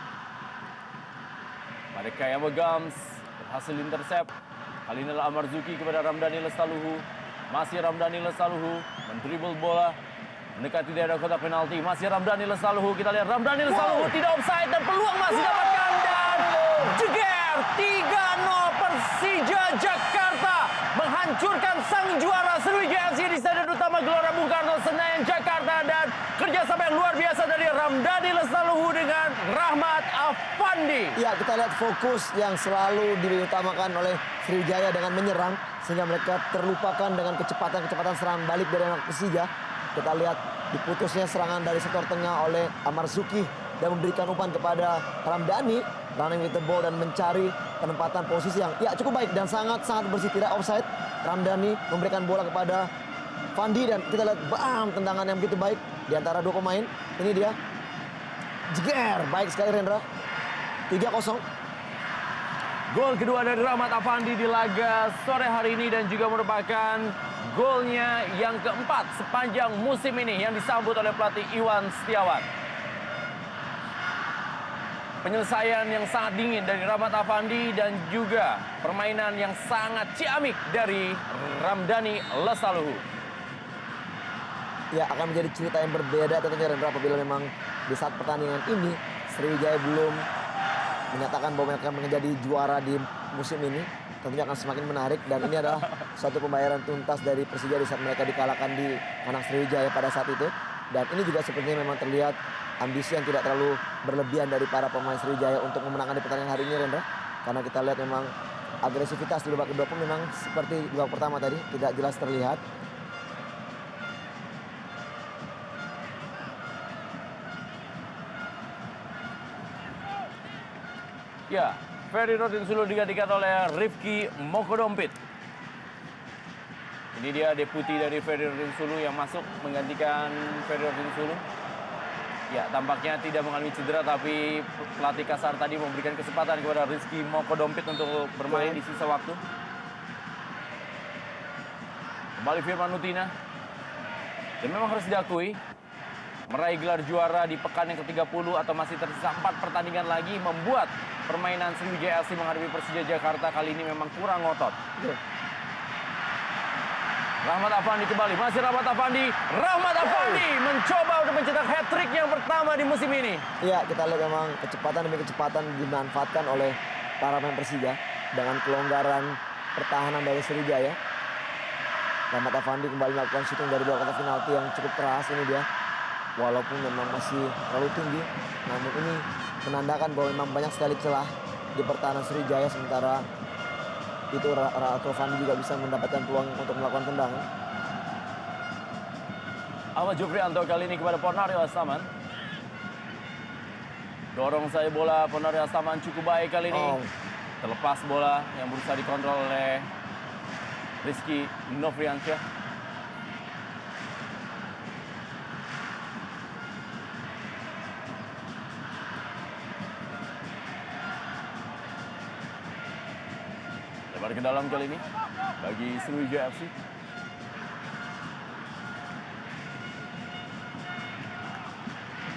Pada Kayama Gams, berhasil intercept. Kali ini adalah Amarzuki kepada Ramdhani Lestaluhu. Masih Ramdhani Lestaluhu mendribble bola. Mendekati daerah kotak penalti. Masih Ramdhani Lestaluhu. Kita lihat Ramdhani Lestaluhu tidak offside dan peluang masih dapatkan. Dan jeger 3-0 Persija Jakarta menghancurkan sang juara Sriwijaya FC di Stadion Utama Gelora Bung Karno, Senayan, Jakarta. Dan kerjasama yang luar biasa dari Ramdhani Lestaluhu dengan Rahmat Affandi. Ya, kita lihat fokus yang selalu diutamakan oleh Sriwijaya dengan menyerang, sehingga mereka terlupakan dengan kecepatan serangan balik dari anak Persija. Kita lihat diputusnya serangan dari sektor tengah oleh Amarzuki dan memberikan umpan kepada Ramdhani, running with the ball dan mencari penempatan posisi yang ya cukup baik dan sangat-sangat bersih, tidak offside. Ramdhani memberikan bola kepada Fandi dan kita lihat tendangan yang begitu baik di antara dua pemain. Ini dia. Jeger, baik sekali Rendra. 3-0. Gol kedua dari Rahmat Affandi di laga sore hari ini dan juga merupakan golnya yang keempat sepanjang musim ini yang disambut oleh pelatih Iwan Setiawan. Penyelesaian yang sangat dingin dari Rahmat Affandi dan juga permainan yang sangat ciamik dari Ramdhani Lestaluhu. Ya, akan menjadi cerita yang berbeda tentunya Rendra apabila memang di saat pertandingan ini Sriwijaya belum menyatakan bahwa mereka menjadi juara di musim ini. Tentunya akan semakin menarik dan ini adalah suatu pembayaran tuntas dari Persija di saat mereka dikalahkan di kandang Sriwijaya pada saat itu. Dan ini juga sepertinya memang terlihat ambisi yang tidak terlalu berlebihan dari para pemain Sriwijaya untuk memenangkan di pertandingan hari ini, Rendra. Karena kita lihat memang agresivitas di babak kedua pun memang seperti di babak pertama tadi tidak jelas terlihat. Ya, Ferry Rotinsulu digantikan oleh Rifki Mokodompit. Ini dia deputi dari Ferry Rotinsulu yang masuk menggantikan Ferry Rotinsulu. Ya, tampaknya tidak mengalami cedera, tapi pelatih Kasar tadi memberikan kesempatan kepada Rifki Mokodompit untuk bermain di sisa waktu. Kembali Firman Utina. Dan memang harus diakui, meraih gelar juara di pekan yang ke-30 atau masih tersisa 4 pertandingan lagi membuat permainan Sriwijaya FC menghadapi Persija Jakarta kali ini memang kurang ngotot. Rahmat Affandi kembali, masih Rahmat Affandi. Rahmat Affandi mencoba untuk mencetak hat-trick yang pertama di musim ini. Iya, kita lihat memang kecepatan demi kecepatan dimanfaatkan oleh para pemain Persija dengan kelonggaran pertahanan dari Sriwijaya. Rahmat Affandi kembali melakukan shooting dari luar kotak penalti yang cukup keras ini dia. Walaupun memang masih terlalu tinggi, namun ini menandakan bahwa memang banyak sekali celah di pertahanan Sriwijaya, sementara itu Ratu Fandi juga bisa mendapatkan peluang untuk melakukan tendangan. Ahmad Jufrianto kali ini kepada Ponario Astaman. Dorong saya bola Ponario Astaman cukup baik kali ini. Terlepas bola yang berusaha dikontrol oleh Rizky Nofriansyah. Lebar ke dalam kali ini bagi Sriwijaya FC.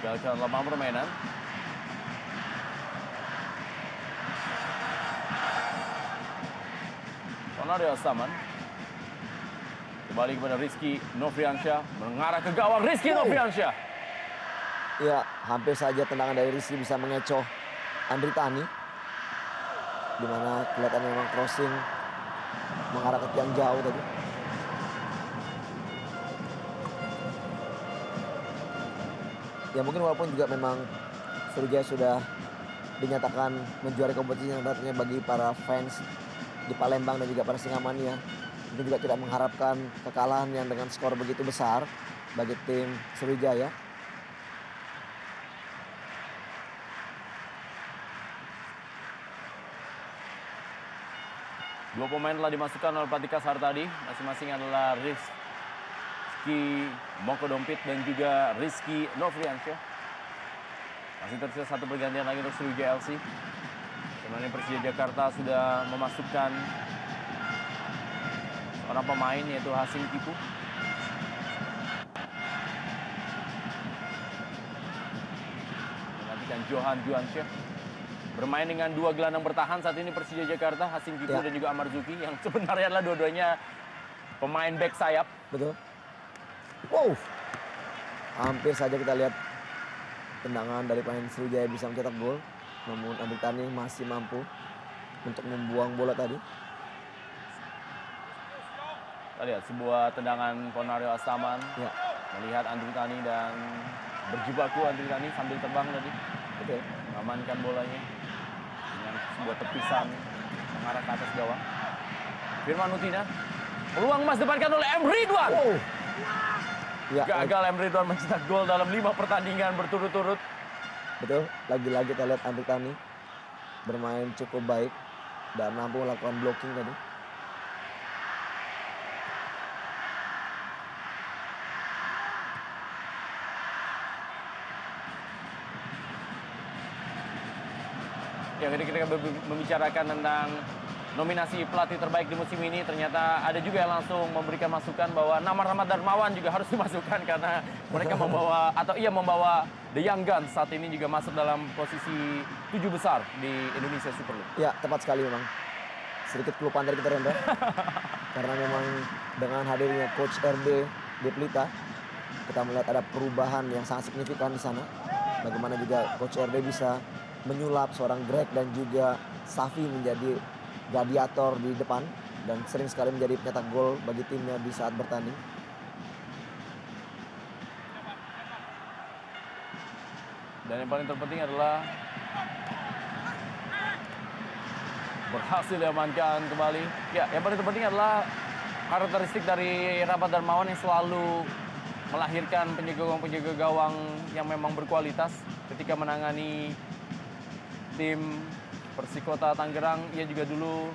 Gagalkan lama permainan. Ponario Astaman. Kembali kepada Rizky Nofriansyah. Mengarah ke gawang Rizky Nofriansyah. Ya, hampir saja tendangan dari Rizky bisa mengecoh Andri Tani. Di mana kelihatan memang crossing mengarah ke tiang jauh tadi. Ya mungkin walaupun juga memang Sriwijaya sudah dinyatakan menjuarai kompetisi yang tentunya bagi para fans di Palembang dan juga para Singamania, itu juga tidak mengharapkan kekalahan yang dengan skor begitu besar bagi tim Sriwijaya. Dua pemain telah dimasukkan oleh pelatih Kasar tadi. Masing-masing adalah Rizky Mokodompit dan juga Rizky Nofriansyah. Masih tersisa satu pergantian lagi untuk Sriwijaya FC. Kemarin Persija Jakarta sudah memasukkan orang pemain yaitu Hasim Kipu. Menggantikan Johan Juansyah. Bermain dengan dua gelandang bertahan saat ini Persija Jakarta, Hasim Kipu dan juga Amar Zuki yang sebenarnya adalah dua-duanya pemain back sayap. Betul. Wow. Hampir saja kita lihat tendangan dari pemain Sriwijaya bisa mencetak gol. Namun Andri Tani masih mampu untuk membuang bola tadi. Kita lihat sebuah tendangan Ponario Astaman. Ya. Melihat Andri Tani dan berjibaku Andri Tani sambil terbang tadi. Betul. Mengamankan bolanya dengan sebuah tepisan mengarah ke atas gawang. Firman Utina. Peluang emas depankan oleh M. Ridwan. Wow. Ya, Gagal M. Ridwan mencetak gol dalam 5 pertandingan berturut-turut. betul. Lagi-lagi kita lihat Andri Tani bermain cukup baik dan mampu melakukan blocking tadi. Ya, ketika kita membicarakan tentang nominasi pelatih terbaik di musim ini, ternyata ada juga yang langsung memberikan masukan bahwa nama Rahmat Darmawan juga harus dimasukkan karena mereka membawa atau ia membawa The Young Guns saat ini juga masuk dalam posisi 7 besar di Indonesia Super League. Ya, tepat sekali memang. Sedikit kelupaan dari kita Rendra. Karena memang dengan hadirnya Coach RD di Pelita, kita melihat ada perubahan yang sangat signifikan di sana. Bagaimana juga Coach RD bisa menyulap seorang Greg dan juga Safi menjadi gladiator di depan dan sering sekali menjadi pencetak gol bagi timnya di saat bertanding. Dan yang paling terpenting adalah berhasil diamankan kembali. Ya, yang paling terpenting adalah karakteristik dari Rahmat Darmawan yang selalu melahirkan penjaga gawang yang memang berkualitas ketika menangani tim Persikota Tangerang. Ia juga dulu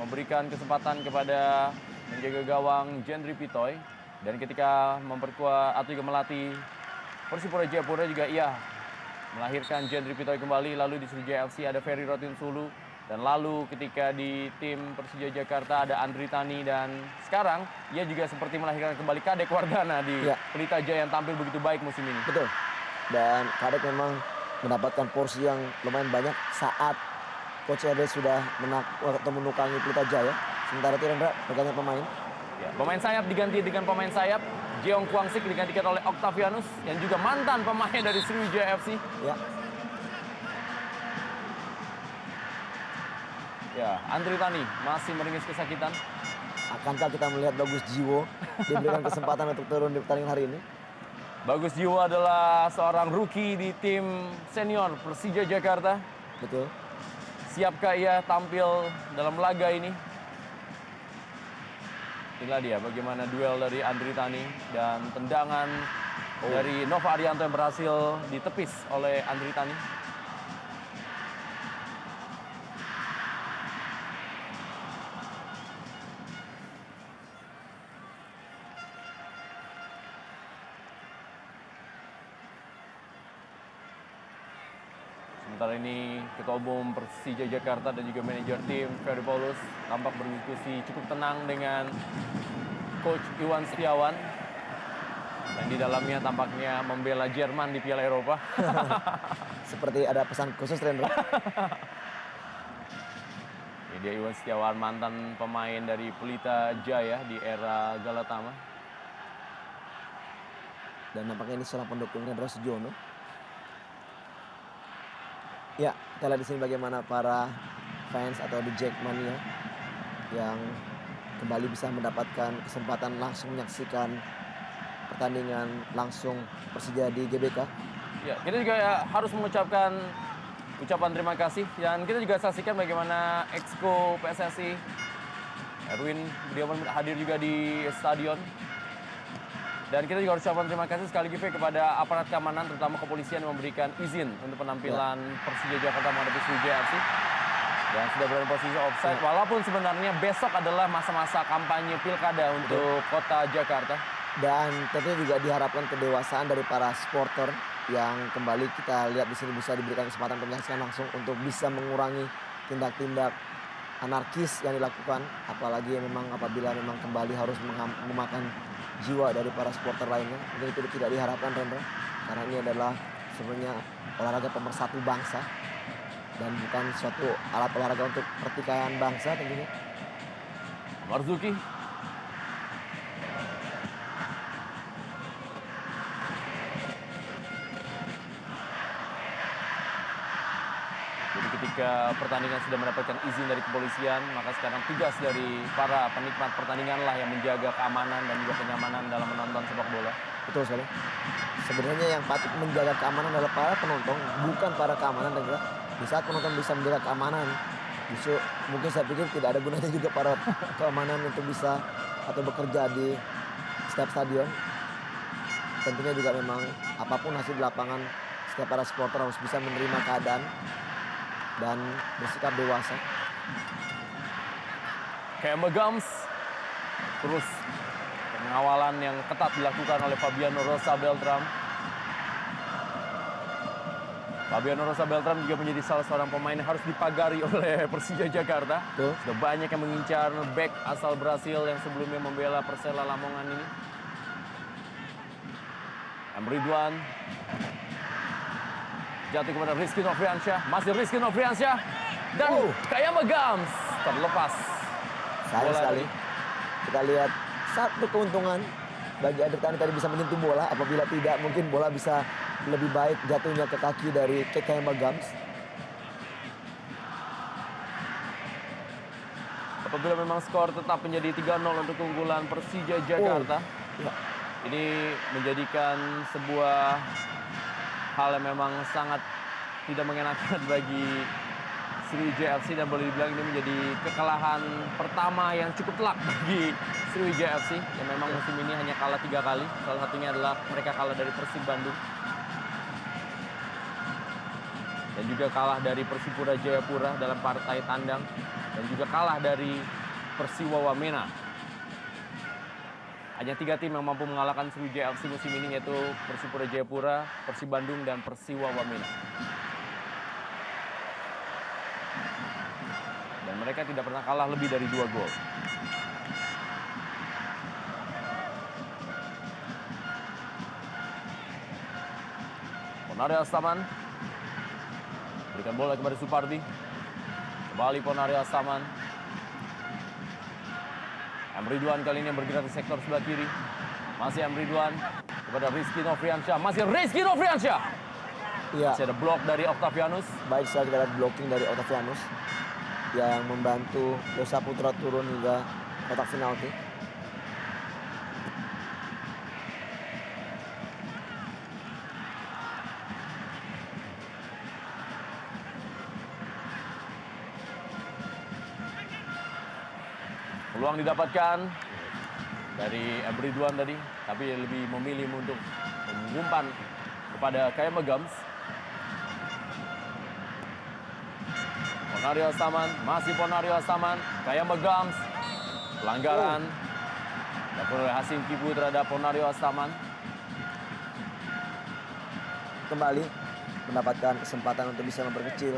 memberikan kesempatan kepada penjaga gawang Jendri Pitoy, dan ketika memperkuat atau juga melatih Persipura Jayapura juga ia melahirkan Jendri Pitoy kembali. Lalu di Sriwijaya FC ada Ferry Rotin Sulu, dan lalu ketika di tim Persija Jakarta ada Andri Tani, dan sekarang ia juga seperti melahirkan kembali Kadek Wardana di Pelita Jaya yang tampil begitu baik musim ini. Betul. Dan Kadek memang mendapatkan porsi yang lumayan banyak saat Coach RD sudah menukangi Pelita Jaya. Sementara itu Rendra, rekannya pemain. Ya, pemain sayap diganti dengan pemain sayap. Jeong Kwangsik digantikan oleh Octavianus yang juga mantan pemain dari Sriwijaya FC. Ya. Ya, Andri Tani masih meringis kesakitan. Akankah kita melihat Bagus Jiwo diberikan kesempatan untuk turun di pertandingan hari ini? Bagus Jiwo adalah seorang rookie di tim senior Persija Jakarta. Betul. Siapkah ia tampil dalam laga ini? Inilah dia bagaimana duel dari Andri Tani dan tendangan dari Nova Arianto yang berhasil ditepis oleh Andri Tani. Sementara ini Ketua Umum Persija Jakarta dan juga manajer tim Ferry Paulus tampak berdiskusi cukup tenang dengan Coach Iwan Setiawan. Dan di dalamnya tampaknya membela Jerman di Piala Eropa. Seperti ada pesan khusus Rendra. Ini dia Iwan Setiawan, mantan pemain dari Pelita Jaya di era Galatama. Dan nampaknya ini seorang pendukung Rendra Sujono. Ya, kita lihat di sini bagaimana para fans atau The Jackmania yang kembali bisa mendapatkan kesempatan langsung menyaksikan pertandingan langsung Persija di GBK. Ya, kita juga harus mengucapkan ucapan terima kasih, dan kita juga saksikan bagaimana Exco PSSI Erwin Budiawan hadir juga di stadion. Dan kita juga harus ucapkan terima kasih sekali lagi kepada aparat keamanan, terutama kepolisian yang memberikan izin untuk penampilan Persija Jakarta menghadapi Sriwijaya FC. Dan sudah berada di posisi offside, walaupun sebenarnya besok adalah masa-masa kampanye pilkada untuk kota Jakarta. Dan tentunya juga diharapkan kedewasaan dari para supporter yang kembali kita lihat di sini bisa diberikan kesempatan untuk menyaksikan langsung untuk bisa mengurangi tindak-tindak anarkis yang dilakukan, apalagi memang apabila memang kembali harus memakan jiwa dari para supporter lainnya. Mungkin itu tidak diharapkan, Rendra, karena ini adalah sebenarnya olahraga pemersatu bangsa dan bukan suatu alat olahraga untuk pertikaian bangsa tentunya. Marzuki. Jadi ketika pertandingan sudah mendapatkan izin dari kepolisian, maka sekarang tugas dari para penikmat pertandingan lah yang menjaga keamanan dan juga kenyamanan dalam menonton sepak bola. Betul sekali. Sebenarnya yang patut menjaga keamanan adalah para penonton, bukan para keamanan. Dan juga di saat penonton bisa menjaga keamanan, justru mungkin saya pikir tidak ada gunanya juga para keamanan untuk bisa atau bekerja di setiap stadion. Tentunya juga memang apapun hasil di lapangan, setiap para supporter harus bisa menerima keadaan dan bersikap dewasa. Kemba Gams terus pengawalan yang ketat dilakukan oleh Fabiano Rosa Beltram. Fabiano Rosa Beltram juga menjadi salah seorang pemain yang harus dipagari oleh Persija Jakarta. Betul. Sudah banyak yang mengincar back asal Brasil yang sebelumnya membela Persela Lamongan ini. Ridwan jatuh kepada Rizky Nofriansyah, masih Rizky Nofriansyah dan Kayama Gams terlepas. Sayang Bola sekali. dari- Kita lihat satu keuntungan bagi Adrian tadi bisa menyentuh bola. Apabila tidak, mungkin bola bisa lebih baik jatuhnya ke kaki dari Kayama Gams. Apabila memang skor tetap menjadi 3-0 untuk keunggulan Persija Jakarta, Ya. ini menjadikan sebuah hal yang memang sangat tidak mengenakan bagi Sriwijaya FC dan boleh dibilang ini menjadi kekalahan pertama yang cukup telak bagi Sriwijaya FC yang memang musim ini hanya kalah 3 kali. Salah satunya adalah mereka kalah dari Persib Bandung dan juga kalah dari Persipura Jayapura dalam partai tandang dan juga kalah dari Persiwa Wamena. Hanya 3 tim yang mampu mengalahkan Sriwijaya FC musim ini, yaitu Persipura Jayapura, Persib Bandung, dan Persiwa Wamena. Dan mereka tidak pernah kalah lebih dari 2 gol. Ponari Astaman berikan bola kepada Supardi. Kembali Ponari Astaman. Ridwan kali ini bergerak di sektor sebelah kiri. Masih Ridwan kepada Rizky Nofriansyah. Masih Rizky Nofriansyah. Iya, Masih ada blok dari Octavianus. baik sekali kita lihat blocking dari Octavianus yang membantu Yosa Putra turun hingga kotak penalti. Peluang didapatkan dari Ridwan tadi, tapi lebih memilih untuk mengumpan kepada Kayama Gams. Ponario Astaman, masih Ponario Astaman, Kayama Gams. Pelanggaran dilakukan oleh Hasim Kipu terhadap Ponario Astaman. Kembali mendapatkan kesempatan untuk bisa memperkecil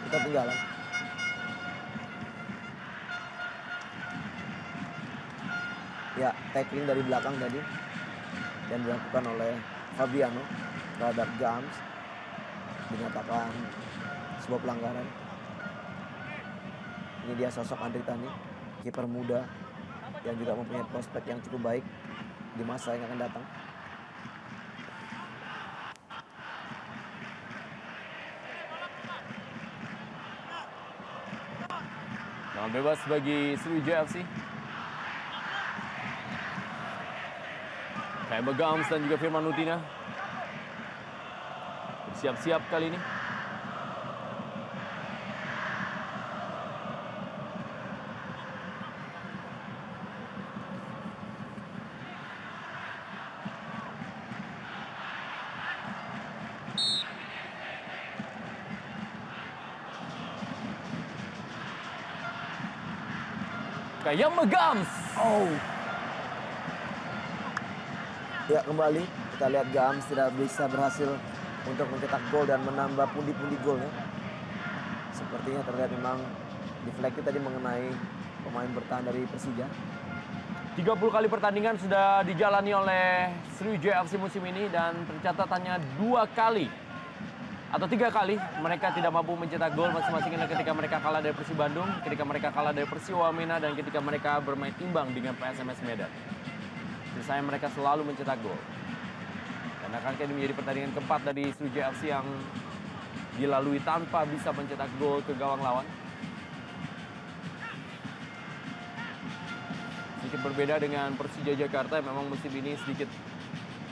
ketertinggalan. Ya, tackling dari belakang tadi dan dilakukan oleh Fabiano terhadap Gams, dinyatakan sebuah pelanggaran. Ini dia sosok Andri Tani, kiper muda yang juga mempunyai prospek yang cukup baik di masa yang akan datang. Jangan bebas bagi Sriwijaya FC. Kayama Gams dan juga Firman Utina bersiap-siap kali ini. Kayama Gams. Ya, kembali kita lihat Gams tidak bisa berhasil untuk mencetak gol dan menambah pundi-pundi golnya. Sepertinya terlihat memang deflected tadi mengenai pemain bertahan dari Persija. 30 kali pertandingan sudah dijalani oleh Sriwijaya FC musim ini dan tercatat hanya 2 kali atau 3 kali mereka tidak mampu mencetak gol masing-masing ketika mereka kalah dari Persib Bandung, ketika mereka kalah dari Persiwa Wamena, dan ketika mereka bermain imbang dengan PSMS Medan. Sisanya mereka selalu mencetak gol. Dan akan menjadi pertandingan keempat dari Sriwijaya FC yang dilalui tanpa bisa mencetak gol ke gawang lawan. Sedikit berbeda dengan Persija Jakarta yang memang musim ini sedikit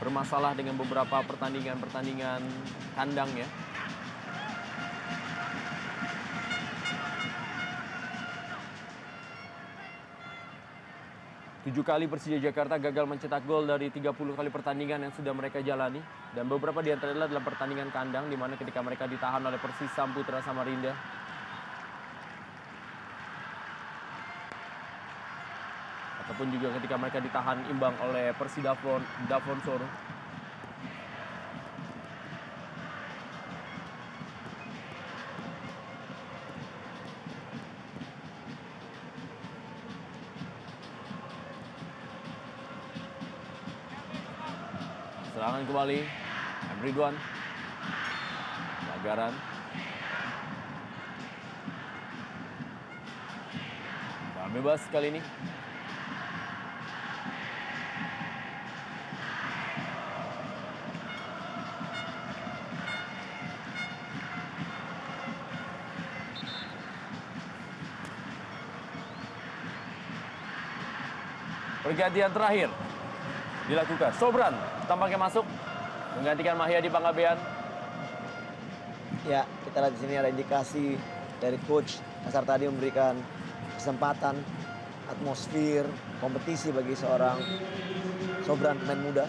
bermasalah dengan beberapa pertandingan kandang ya. Tujuh kali Persija Jakarta gagal mencetak gol dari 30 kali pertandingan yang sudah mereka jalani. Dan beberapa di antaranya dalam pertandingan kandang, di mana ketika mereka ditahan oleh Persis Samputra Samarinda. Ataupun juga ketika mereka ditahan imbang oleh Davon Soro. Serangan kembali, Ridwan, pelagaran, bebas kali ini. Pergantian terakhir dilakukan. Sobran tampaknya masuk menggantikan Mahyadi Pangabean. Ya, kita lihat di sini ada indikasi dari coach Kasar tadi memberikan kesempatan, atmosfer, kompetisi bagi seorang Sobran, pemain muda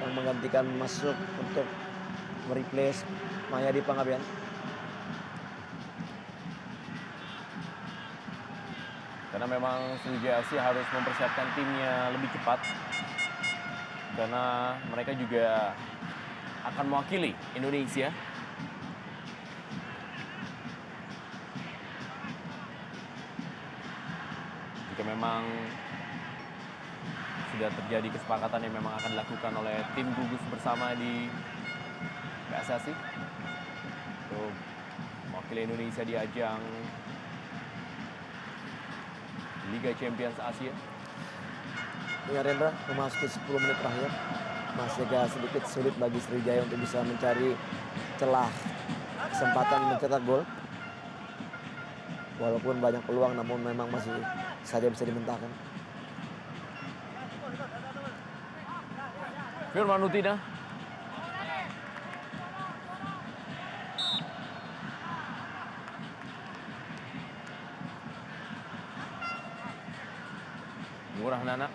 yang menggantikan masuk untuk mereplace Mahyadi Pangabean. Karena memang Sriwijaya FC harus mempersiapkan timnya lebih cepat. Karena mereka juga akan mewakili Indonesia. Jika memang sudah terjadi kesepakatan yang memang akan dilakukan oleh tim gugus bersama di PSSI untuk mewakili Indonesia di ajang Liga Champions Asia. Ya Rendra, memasuki 10 menit terakhir masih agak sedikit sulit bagi Sriwijaya untuk bisa mencari celah kesempatan mencetak gol. Walaupun banyak peluang namun memang masih saja bisa dimentahkan. Firman Utina. Murah Nana.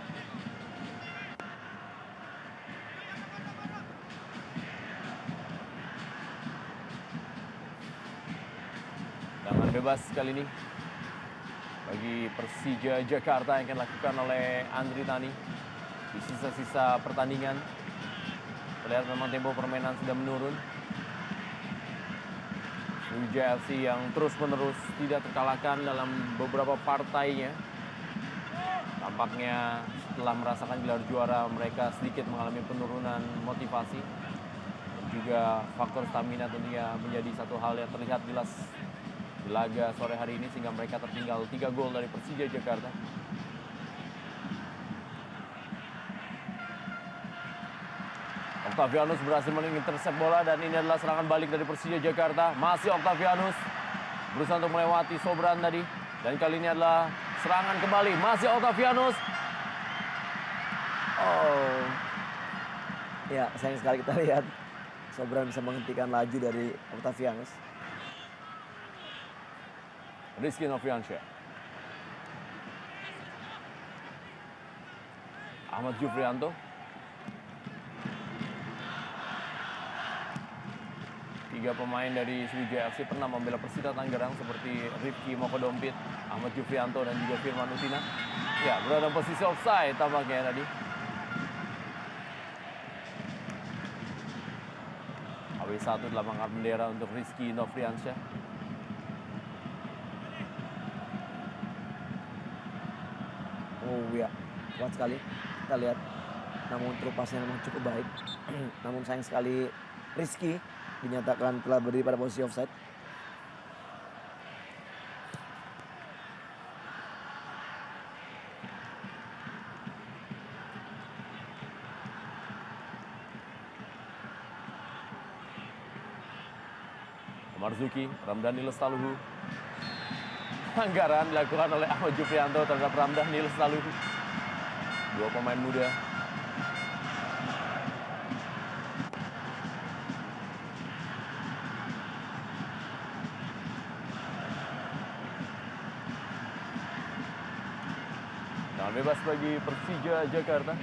Tendangan bebas kali ini bagi Persija Jakarta yang akan dilakukan oleh Andri Tani di sisa-sisa pertandingan. Terlihat memang tempo permainan sudah menurun. Sriwijaya FC yang terus-menerus tidak terkalahkan dalam beberapa partainya. Tampaknya setelah merasakan gelar juara mereka sedikit mengalami penurunan motivasi. Dan juga faktor stamina tentunya menjadi satu hal yang terlihat jelas di laga sore hari ini sehingga mereka tertinggal 3 gol dari Persija Jakarta. Octavianus berhasil mengintercept bola dan ini adalah serangan balik dari Persija Jakarta. Masih Octavianus berusaha untuk melewati Sobran tadi. Dan kali ini adalah serangan kembali. Masih Octavianus. Oh. Ya, sayang sekali kita lihat Sobran bisa menghentikan laju dari Octavianus. Rizky Nofriansyah. Ahmad Jufrianto. Tiga pemain dari Sriwijaya FC pernah membela Persita Tangerang seperti Rifki Mokodompit, Ahmad Jufrianto, dan juga Firman Utina. Ya, berada posisi offside tampaknya tadi. AW1 telah mengangkat bendera untuk Rizky Nofriansyah. Oh ya, kuat sekali. Kita lihat. Namun true pass-nya memang cukup baik. Namun sayang sekali Rizky dinyatakan telah berdiri pada posisi offside. Marzuki, Ramdhani Lestaluhu. Pelanggaran dilakukan oleh Ahmad Jufrianto terhadap Ramdhani Lestaluhu. Dua pemain muda. Tangan bebas bagi Persija Jakarta.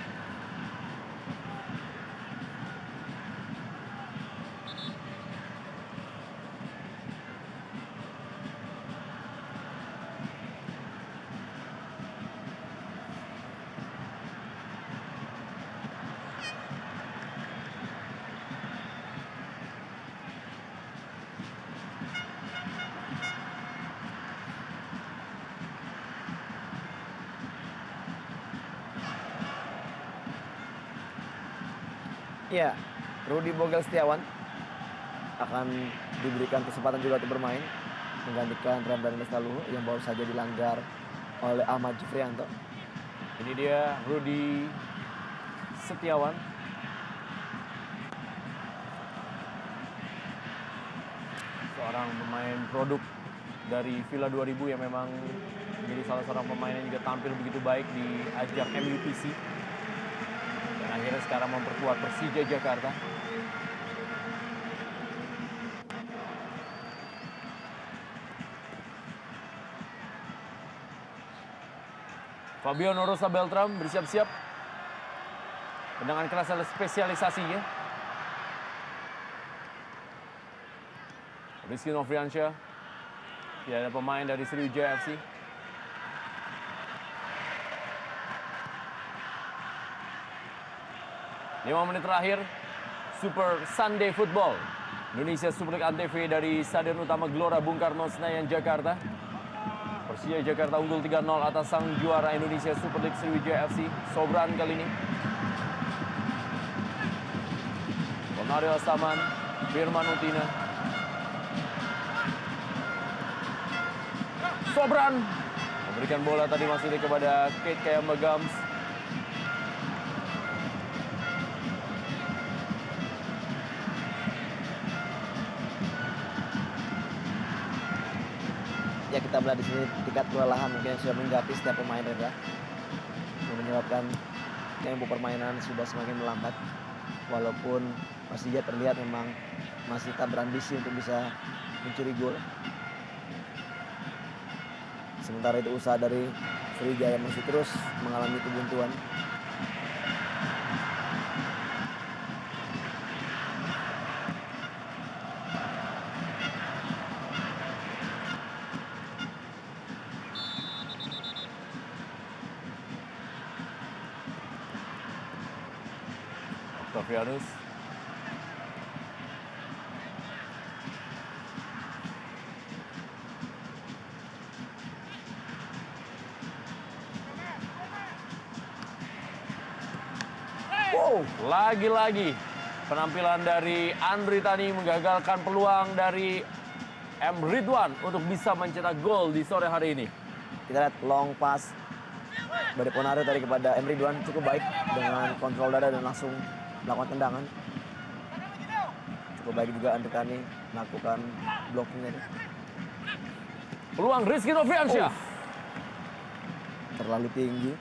Ya, Rudi Bogel Setiawan akan diberikan kesempatan juga untuk bermain menggantikan Ramdhani Lestaluhu yang baru saja dilanggar oleh Ahmad Jufrianto. Ini dia Rudi Setiawan. Seorang pemain produk dari Villa 2000 yang memang menjadi salah seorang pemain yang juga tampil begitu baik di ajang MUPC. Dan akhirnya sekarang memperkuat Persija Jakarta. Fabio Rosa Beltram bersiap-siap dengan keras spesialisasinya. Rizky Nofriansyah. Tidak ada pemain dari Sriwijaya FC. Lima menit terakhir, Super Sunday Football. Indonesia Super League Antv dari Stadion Utama Gelora Bung Karno, Senayan, Jakarta. Persija Jakarta unggul 3-0 atas sang juara Indonesia Super League Sriwijaya FC. Sobran kali ini. Ponario Astaman, Firman Utina. Sobran memberikan bola tadi masih kepada Kate Kayamba Gams. Ya, kita melihat di sini tingkat kelelahan mungkin sudah menggapi setiap pemain Rendra, yang menyebabkan tempo permainan sudah semakin melambat. Walaupun Persija terlihat memang masih tak berambisi untuk bisa mencuri gol. Sementara itu usaha dari Sriwijaya masih terus mengalami kebuntuan. Octavianus. Wow, lagi-lagi penampilan dari Andri Tani menggagalkan peluang dari M. Ridwan untuk bisa mencetak gol di sore hari ini. Kita lihat long pass dari Ponario tadi kepada M. Ridwan cukup baik dengan kontrol dada dan langsung melakukan tendangan. Cukup baik juga Andri Tani melakukan blocking tadi. Peluang Rizky Nofriansyah. Terlalu tinggi.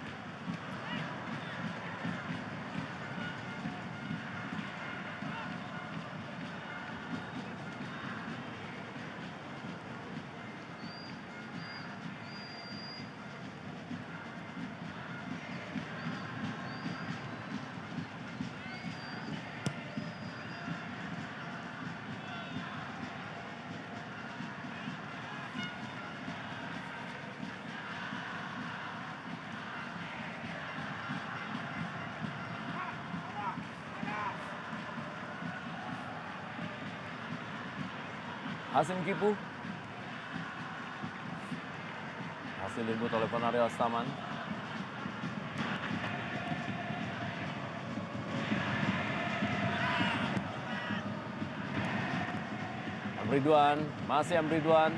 Hasim Kipu. Hasil direbut oleh Ponario Astaman. Ridwan, masih Ridwan.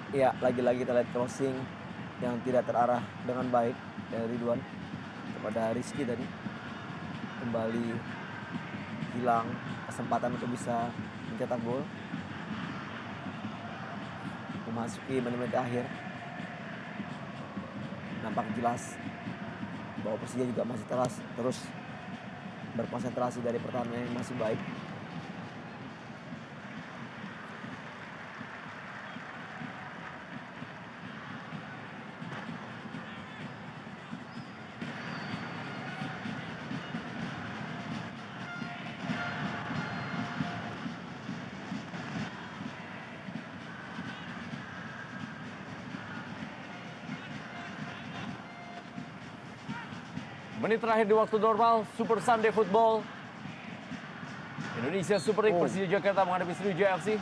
Ya, lagi-lagi kita lihat crossing yang tidak terarah dengan baik dari Ridwan kepada Rizky tadi. Kembali hilang kesempatan untuk bisa mencetak gol. Memasuki menit-menit akhir, nampak jelas bahwa Persija juga masih terus berkonsentrasi dari pertahanan yang masih baik. Menit terakhir di waktu normal, Super Sunday Football. Indonesia Super League, Persija Jakarta menghadapi Sriwijaya FC.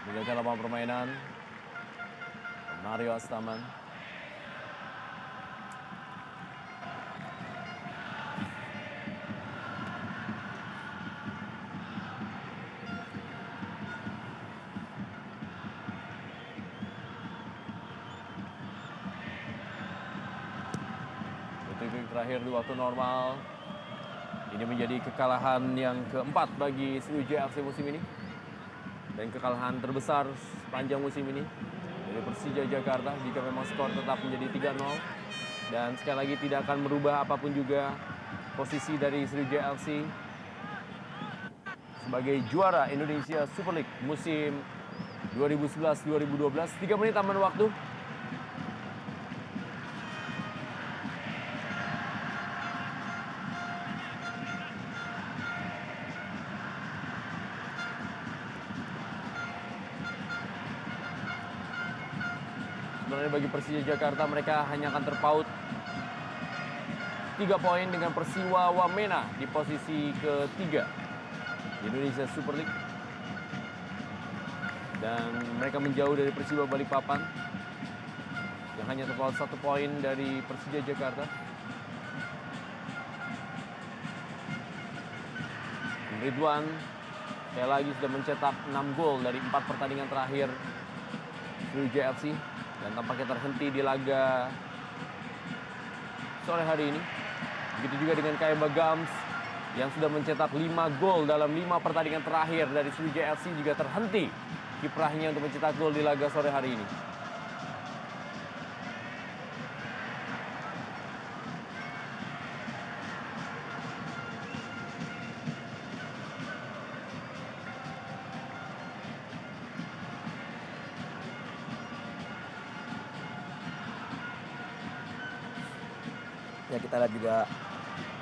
Menjaga lapangan permainan, Mario Astaman. Detik terakhir di waktu normal. Ini menjadi kekalahan yang keempat bagi Sriwijaya FC musim ini. Dan kekalahan terbesar sepanjang musim ini dari Persija Jakarta jika memang skor tetap menjadi 3-0. Dan sekali lagi tidak akan merubah apapun juga posisi dari Sriwijaya FC sebagai juara Indonesia Super League musim 2011-2012. 3 menit tambahan waktu. Sebenarnya bagi Persija Jakarta mereka hanya akan terpaut 3 poin dengan Persiwa Wamena di posisi ketiga di Indonesia Super League. Dan mereka menjauh dari Persiwa Balikpapan yang hanya terpaut 1 poin dari Persija Jakarta. Ridwan sekali lagi sudah mencetak 6 gol dari 4 pertandingan terakhir Sriwijaya FC. Dan tampaknya terhenti di laga sore hari ini. Begitu juga dengan Kayba Gams yang sudah mencetak 5 gol dalam 5 pertandingan terakhir dari Sriwijaya FC, juga terhenti kiprahnya untuk mencetak gol di laga sore hari ini. Ya, kita lihat juga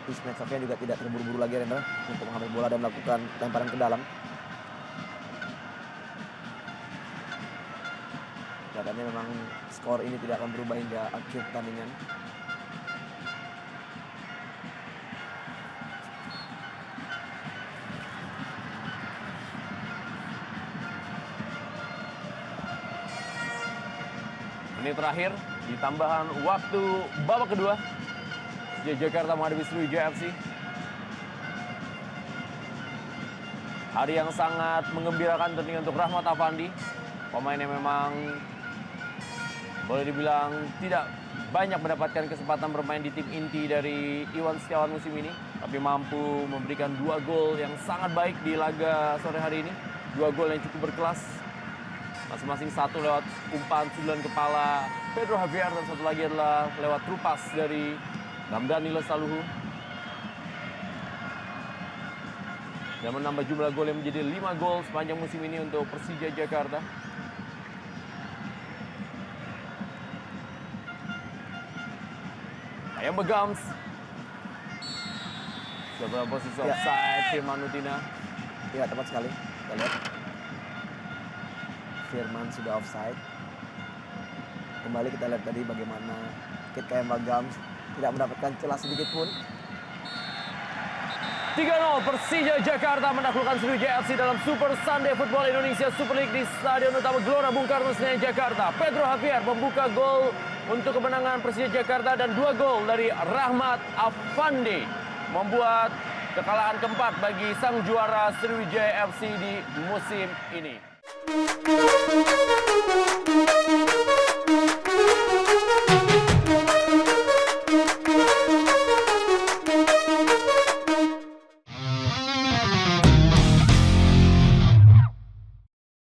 Ismet Sofian juga tidak terburu-buru lagi, Rendra, untuk mengambil bola dan melakukan lemparan ke dalam. Kelihatannya memang skor ini tidak akan berubah hingga akhir pertandingan. Menit terakhir di tambahan waktu babak kedua. Jakarta menghadapi Sriwijaya FC. Hari yang sangat mengembirakan tentunya untuk Rahmat Afandi. Pemain yang memang boleh dibilang tidak banyak mendapatkan kesempatan bermain di tim inti dari Iwan Setiawan musim ini. Tapi mampu memberikan 2 gol yang sangat baik di laga sore hari ini. 2 gol yang cukup berkelas. Masing-masing satu lewat umpan sundulan kepala Pedro Javier dan satu lagi adalah lewat trupas dari Ramdhani Lestaluhu. Dan menambah jumlah gol yang menjadi 5 gol sepanjang musim ini untuk Persija Jakarta. Ayam Begams. Sudah dalam posisi offside, Firman Utina. Ya, tepat sekali. Kita lihat. Firman sudah offside. Kembali kita lihat tadi bagaimana Kit Kayamba Gams tidak mendapatkan celah sedikit pun. 3-0 Persija Jakarta menaklukkan Sriwijaya FC dalam Super Sunday Football Indonesia Super League di Stadion Utama Gelora Bung Karno Senayan Jakarta. Pedro Javier membuka gol untuk kemenangan Persija Jakarta dan 2 gol dari Rahmat Afandi membuat kekalahan keempat bagi sang juara Sriwijaya FC di musim ini.